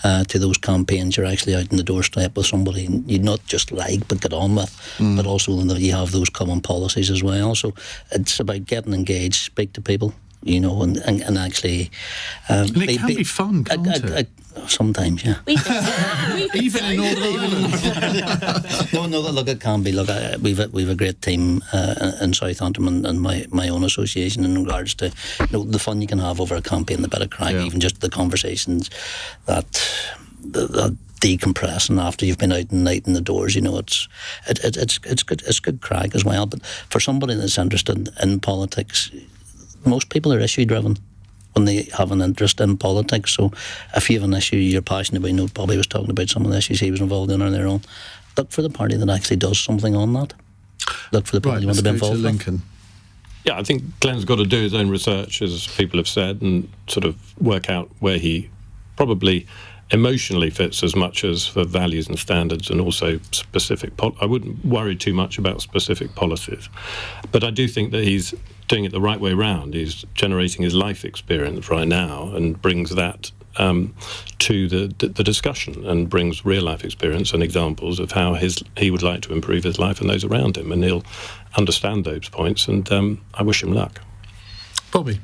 to those campaigns, you're actually out in the doorstep with somebody you not just like but get on with, but also that you have those common policies as well. So it's about getting engaged, speak to people. You know, and actually... and it can be fun, can't it? Sometimes, yeah. Even in Northern Ireland. No, look, it can be. Look, we've a great team in Southampton and my own association in regards to the fun you can have over a campaign, the bit of crack, even just the conversations that decompressing after you've been out and night in the doors. You know, it's good crack as well. But for somebody that's interested in politics, most people are issue driven when they have an interest in politics. So if you have an issue you're passionate about, Bobby was talking about some of the issues he was involved in earlier on, look for the party that actually does something on that. Look for the people you want to be involved with. Lincoln. Yeah, I think Glenn's got to do his own research, as people have said, and sort of work out where he probably emotionally fits as much as for values and standards, and also specific... I wouldn't worry too much about specific policies. But I do think that he's doing it the right way round. He's generating his life experience right now and brings that to the discussion, and brings real life experience and examples of how he would like to improve his life and those around him, and he'll understand those points, and I wish him luck. Bobby?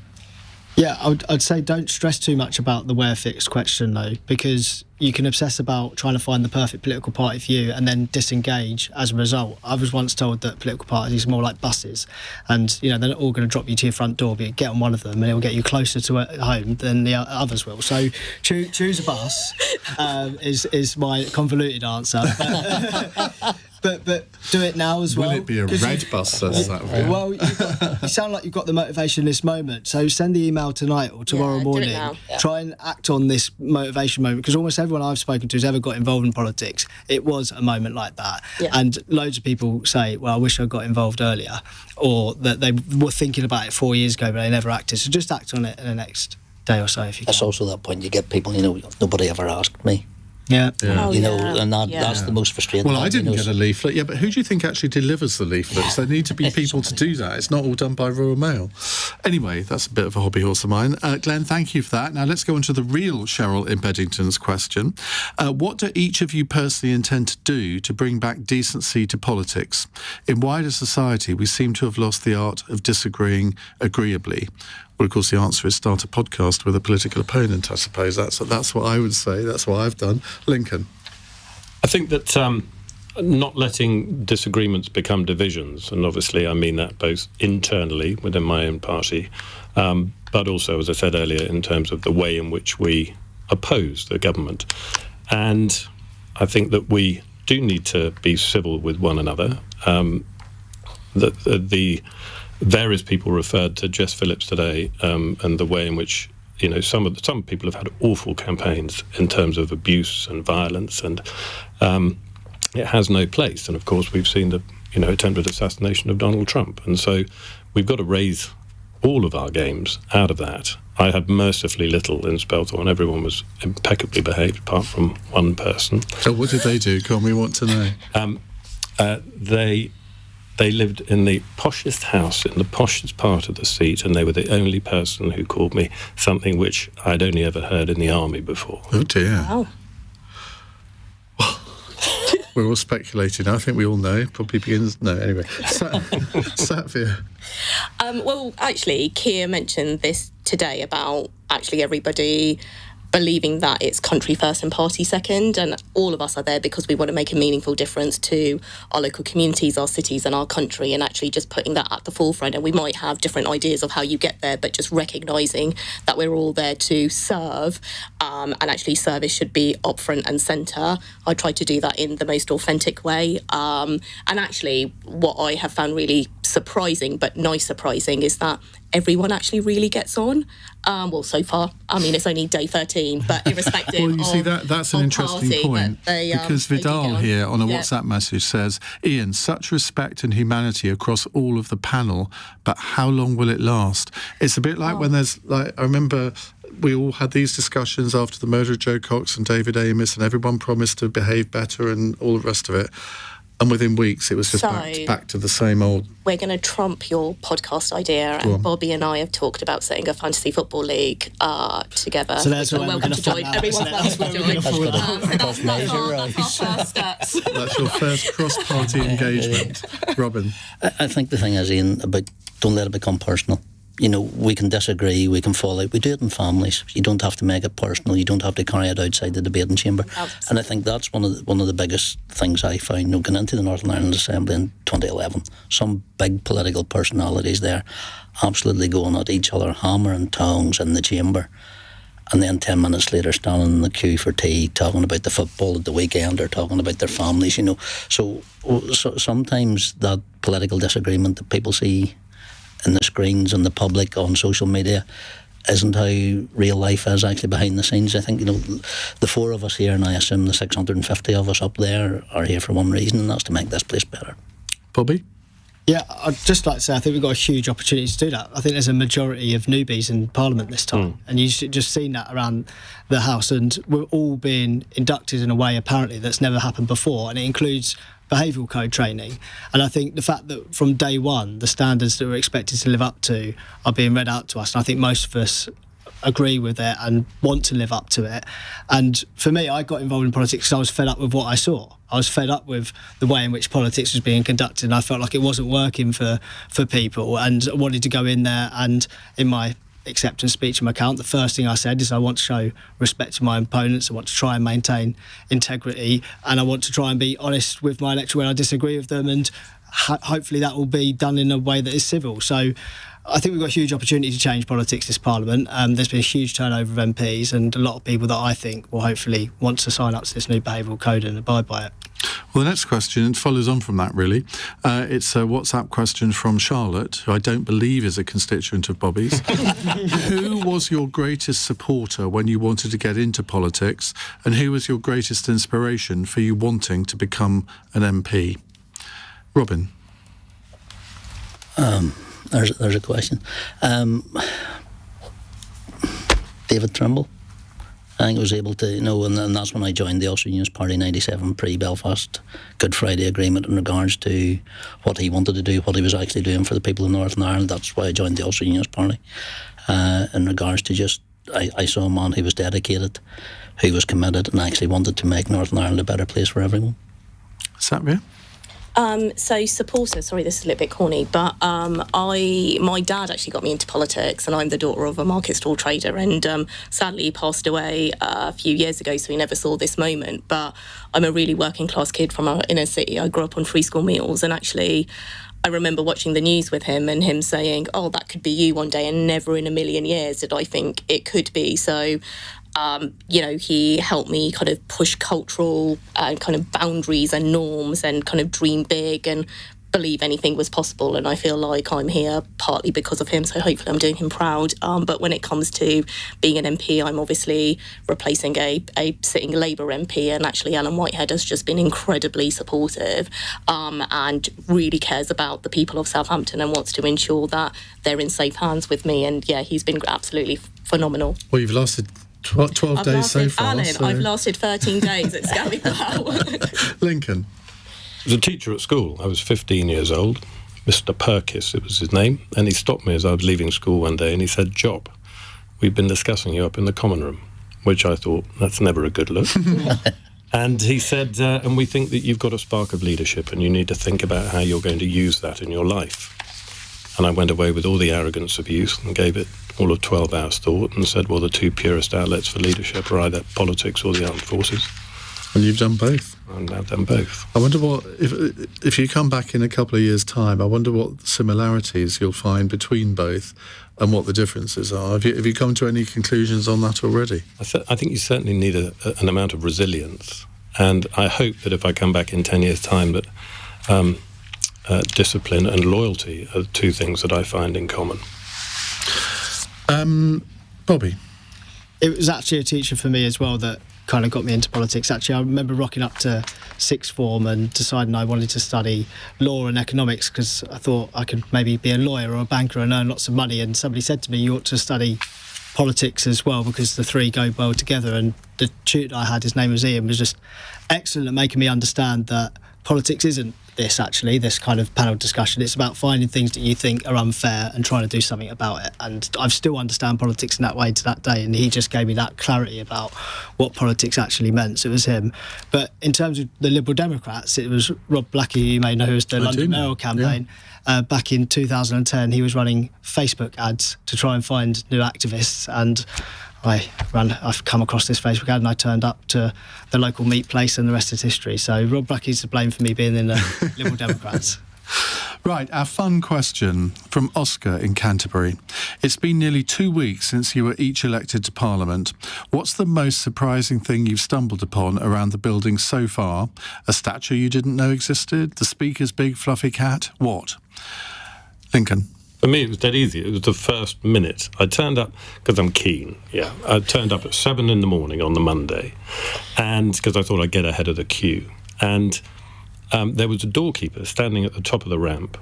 Yeah, I'd say don't stress too much about the where fixed question, though, because you can obsess about trying to find the perfect political party for you and then disengage as a result. I was once told that political parties are more like buses, and they're not all going to drop you to your front door, but get on one of them and it'll get you closer to home than the others will. So choose a bus is my convoluted answer. But do it now as well. Will it be a red bus, says that? Well, you sound like you've got the motivation this moment. So send the email tonight or tomorrow morning. Try and act on this motivation moment, because almost everyone I've spoken to who's ever got involved in politics, it was a moment like that. Yeah. And loads of people say, well, I wish I got involved earlier, or that they were thinking about it 4 years ago, but they never acted. So just act on it in the next day or so if you can. That's also that point. You get people, nobody ever asked me. Yeah. Oh, and that's the most frustrating. Well, I didn't get a leaflet. Yeah, but who do you think actually delivers the leaflets? There need to be people to do that. It's not all done by Royal Mail. Anyway, that's a bit of a hobby horse of mine. Glenn, thank you for that. Now let's go on to the real Cheryl in Beddington's question. What do each of you personally intend to do to bring back decency to politics? In wider society, we seem to have lost the art of disagreeing agreeably. Well, of course, the answer is start a podcast with a political opponent, I suppose. That's what I would say. That's what I've done. Lincoln? I think that not letting disagreements become divisions, and obviously I mean that both internally within my own party, but also, as I said earlier, in terms of the way in which we oppose the government. And I think that we do need to be civil with one another. The various people referred to Jess Phillips today, and the way in which some people have had awful campaigns in terms of abuse and violence, and it has no place. And of course, we've seen the attempted assassination of Donald Trump, and so we've got to raise all of our games out of that. I had mercifully little in Spelthorne. Everyone was impeccably behaved, apart from one person. So what did they do? Come, we want to know. They lived in the poshest house in the poshest part of the seat, and they were the only person who called me something which I'd only ever heard in the army before. Oh dear. Wow. We're all speculating. I think we all know. Probably begins... No, anyway. Satvir. Well, actually, Keir mentioned this today about actually everybody believing that it's country first and party second, and all of us are there because we want to make a meaningful difference to our local communities, our cities and our country, and actually just putting that at the forefront. And we might have different ideas of how you get there, but just recognising that we're all there to serve, and actually service should be up front and centre. I try to do that in the most authentic way, and actually what I have found really surprising, but nice surprising, is that everyone actually really gets on. Well, so far, I mean, it's only day 13, but irrespective well, you see, that's an interesting party, point, because they Vidal here on a WhatsApp message says, Iain, such respect and humanity across all of the panel, but how long will it last? It's a bit like when there's, I remember we all had these discussions after the murder of Joe Cox and David Amos, and everyone promised to behave better and all the rest of it. And within weeks, it was just back to the same old. We're going to trump your podcast idea, and Bobby and I have talked about setting a fantasy football league together. So that's welcome to join. Everyone's welcome to join. That's our first steps. That's your first cross-party engagement, Robin. I think the thing is, Iain, about don't let it become personal. We can disagree, we can fall out. We do it in families. You don't have to make it personal. You don't have to carry it outside the debating chamber. Absolutely. And I think that's one of the biggest things I found. Going into the Northern Ireland Assembly in 2011, some big political personalities there absolutely going at each other, hammer and tongs in the chamber. And then 10 minutes later, standing in the queue for tea, talking about the football at the weekend or talking about their families, So sometimes that political disagreement that people see in the screens and the public on social media isn't how real life is actually behind the scenes. I think, the four of us here, and I assume the 650 of us up there, are here for one reason, and that's to make this place better. Bobby? Yeah, I'd just like to say I think we've got a huge opportunity to do that. I think there's a majority of newbies in Parliament this time, and you've just seen that around the House, and we're all being inducted in a way apparently that's never happened before, and it includes behavioural code training. And I think the fact that from day one the standards that we're expected to live up to are being read out to us, and I think most of us agree with it and want to live up to it. And for me, I got involved in politics because I was fed up with what I saw. I was fed up with the way in which politics was being conducted, and I felt like it wasn't working for people, and I wanted to go in there, and in my acceptance speech and my account, the first thing I said is I want to show respect to my opponents, I want to try and maintain integrity, and I want to try and be honest with my electorate when I disagree with them, and hopefully that will be done in a way that is civil. So I think we've got a huge opportunity to change politics this Parliament. There's been a huge turnover of MPs, and a lot of people that I think will hopefully want to sign up to this new behavioural code and abide by it. Well, the next question follows on from that, really. It's a WhatsApp question from Charlotte, who I don't believe is a constituent of Bobby's. Who was your greatest supporter when you wanted to get into politics, and who was your greatest inspiration for you wanting to become an MP? Robin? There's a question. David Trimble. I think I was able to, and that's when I joined the Ulster Unionist Party in 97, pre-Belfast Good Friday Agreement, in regards to what he wanted to do, what he was actually doing for the people of Northern Ireland. That's why I joined the Ulster Unionist Party. In regards to just, I saw a man who was dedicated, who was committed, and actually wanted to make Northern Ireland a better place for everyone. Satvir? So supporter, sorry, this is a little bit corny, but my dad actually got me into politics, and I'm the daughter of a market stall trader, and sadly he passed away a few years ago, so we never saw this moment. But I'm a really working class kid from our inner city. I grew up on free school meals, and actually I remember watching the news with him and him saying, oh, that could be you one day, and never in a million years did I think it could be. So he helped me kind of push cultural kind of boundaries and norms, and kind of dream big and believe anything was possible, and I feel like I'm here partly because of him, so hopefully I'm doing him proud. But when it comes to being an MP, I'm obviously replacing a sitting Labour MP, and actually Alan Whitehead has just been incredibly supportive and really cares about the people of Southampton and wants to ensure that they're in safe hands with me, and yeah, he's been absolutely phenomenal. Well, you've lasted 12 days so far. Alan, so... I've lasted 13 days. It's going well. Lincoln. I was a teacher at school. I was 15 years old. Mr. Perkis, it was his name. And he stopped me as I was leaving school one day and he said, "Jopp, we've been discussing you up in the common room," which I thought, that's never a good look. And he said, and we think that you've got a spark of leadership and you need to think about how you're going to use that in your life. And I went away with all the arrogance of youth and gave it all of 12 hours thought and said, well, the two purest outlets for leadership are either politics or the armed forces. And you've done both. And I've done both. I wonder what, if you come back in a couple of years' time, I wonder what similarities you'll find between both and what the differences are. Have you come to any conclusions on that already? I think you certainly need an amount of resilience. And I hope that if I come back in 10 years' time that discipline and loyalty are two things that I find in common. Bobby? It was actually a teacher for me as well that kind of got me into politics. Actually, I remember rocking up to sixth form and deciding I wanted to study law and economics because I thought I could maybe be a lawyer or a banker and earn lots of money. And somebody said to me, you ought to study politics as well because the three go well together. And the tutor I had, his name was Iain, was just excellent at making me understand that politics isn't this kind of panel discussion. It's about finding things that you think are unfair and trying to do something about it. And I still understand politics in that way to that day. And he just gave me that clarity about what politics actually meant. So it was him. But in terms of the Liberal Democrats, it was Rob Blackie, who you may know, who was the London mayoral campaign. Yeah. Back in 2010, he was running Facebook ads to try and find new activists. And I've come across this Facebook ad and I turned up to the local meat place and the rest is history. So Rob Blackie's to blame for me being in the Liberal Democrats. Right, our fun question from Oscar in Canterbury. It's been nearly 2 weeks since you were each elected to Parliament. What's the most surprising thing you've stumbled upon around the building so far? A statue you didn't know existed? The Speaker's big fluffy cat? What? Lincoln? For me, it was dead easy. It was the first minute. I turned up, because I'm keen, I turned up at 7 in the morning on the Monday, and because I thought I'd get ahead of the queue. And there was a doorkeeper standing at the top of the ramp,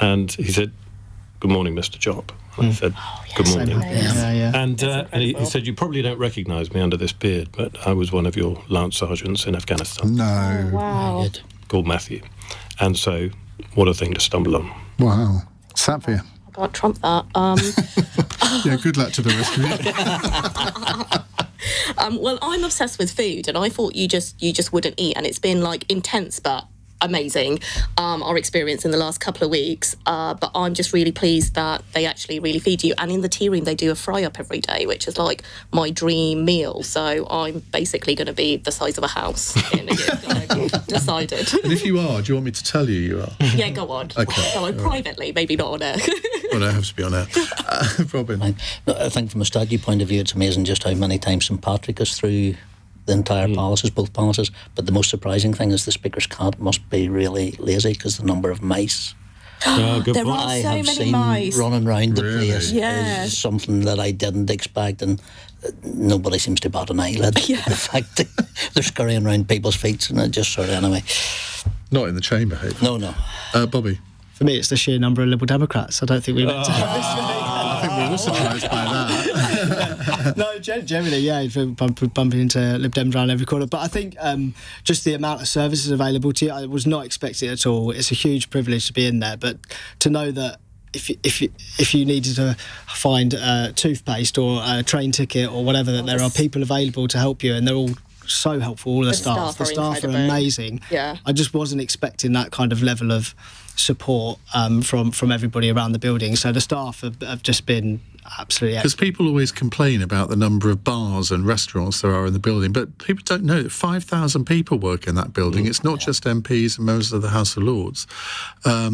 and he said, "Good morning, Mr. Jopp." And I said, "Good morning." And he said, "You probably don't recognise me under this beard, but I was one of your lance sergeants in Afghanistan." No. Oh, wow. Called Matthew. And so, what a thing to stumble on. Wow. Satvir? I can't trump that. Yeah, good luck to the rest of you. Well, I'm obsessed with food, and I thought you just wouldn't eat, and it's been like intense but amazing, our experience in the last couple of weeks. But I'm just really pleased that they actually really feed you. And in the tea room, they do a fry-up every day, which is like my dream meal. So I'm basically going to be the size of a house in a year. I've decided. And if you are, do you want me to tell you are? Yeah, go on. Okay. Go on, privately, maybe not on air. Well, it has to be on air. Robin? I think from a strategy point of view, it's amazing just how many times St Patrick is through the entire palaces, both palaces. But the most surprising thing is the Speaker's cat must be really lazy because the number of mice Good there point. are I so have many seen mice running around the place Yeah. is something that I didn't expect, and nobody seems to bat an eyelid. Yeah. The fact that they're scurrying around people's feet, and it just sort of, anyway. Not in the chamber, hopefully. No. Bobby? For me, it's the sheer number of Liberal Democrats. I don't think we meant to have this many. I think we were surprised by that. No, generally, bumping into Lib Dems around every corner. But I think just the amount of services available to you, I was not expecting it at all. It's a huge privilege to be in there, but to know that if you needed to find toothpaste or a train ticket or whatever, that there are people available to help you, and they're all so helpful. All the staff. The staff are amazing. Yeah. I just wasn't expecting that kind of level of support from everybody around the building. So the staff have just been Absolutely. Because people always complain about the number of bars and restaurants there are in the building, but people don't know that 5,000 people work in that building. It's not just MPs and members of the House of Lords. I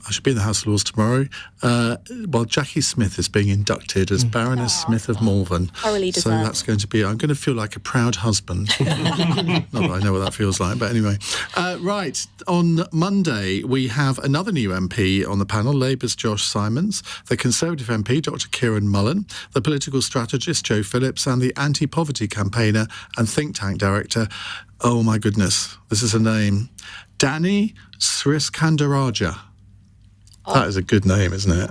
should be in the House of Lords tomorrow. While Jackie Smith is being inducted as Baroness Smith of Malvern. Thoroughly So deserved. that's going to be, I'm going to feel like a proud husband. Not that I know what that feels like, but anyway. Right, on Monday, we have another new MP on the panel, Labour's Josh Simons, the Conservative MP, Dr Kieran Mullen, the political strategist, Joe Phillips, and the anti-poverty campaigner and think tank director, oh my goodness, this is a name, Danny Sriskandaraja. That is a good name, isn't it?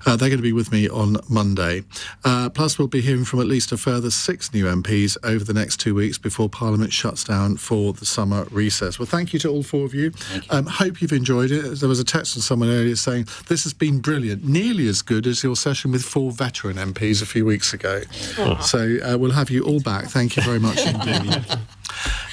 They're going to be with me on Monday. Plus, we'll be hearing from at least a further 6 new MPs over the next 2 weeks before Parliament shuts down for the summer recess. Well, thank you to all 4 of you. Hope you've enjoyed it. There was a text from someone earlier saying, this has been brilliant, nearly as good as your session with 4 veteran MPs a few weeks ago. So we'll have you all back. Thank you very much indeed.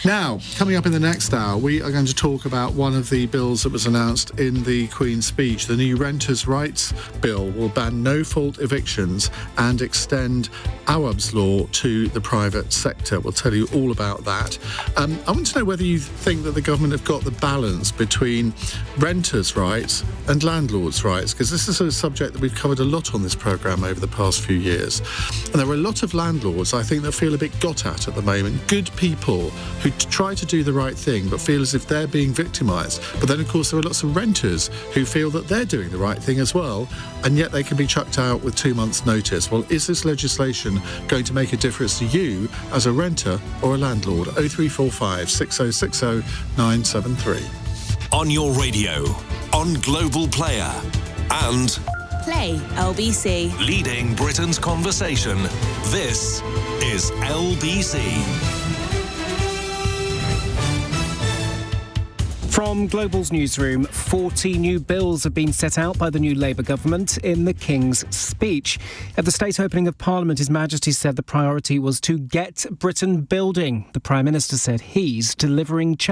Now, coming up in the next hour, we are going to talk about one of the bills that was announced in the Queen's speech. The new Renters' Rights Bill will ban no-fault evictions and extend Awab's law to the private sector. We'll tell you all about that. I want to know whether you think that the government have got the balance between renters' rights and landlords' rights, because this is a subject that we've covered a lot on this programme over the past few years. And there are a lot of landlords, I think, that feel a bit got at the moment. Good people who try to do the right thing but feel as if they're being victimised. But then, of course, there are lots of renters who feel that they're doing the right thing as well, and yet they can be chucked out with 2 months' notice. Well, is this legislation going to make a difference to you as a renter or a landlord? 0345 6060 973. On your radio, on Global Player, and Play LBC. leading Britain's conversation. This is LBC. From Global's newsroom, 40 new bills have been set out by the new Labour government in the King's speech. At the state opening of Parliament, His Majesty said the priority was to get Britain building. The Prime Minister said he's delivering change.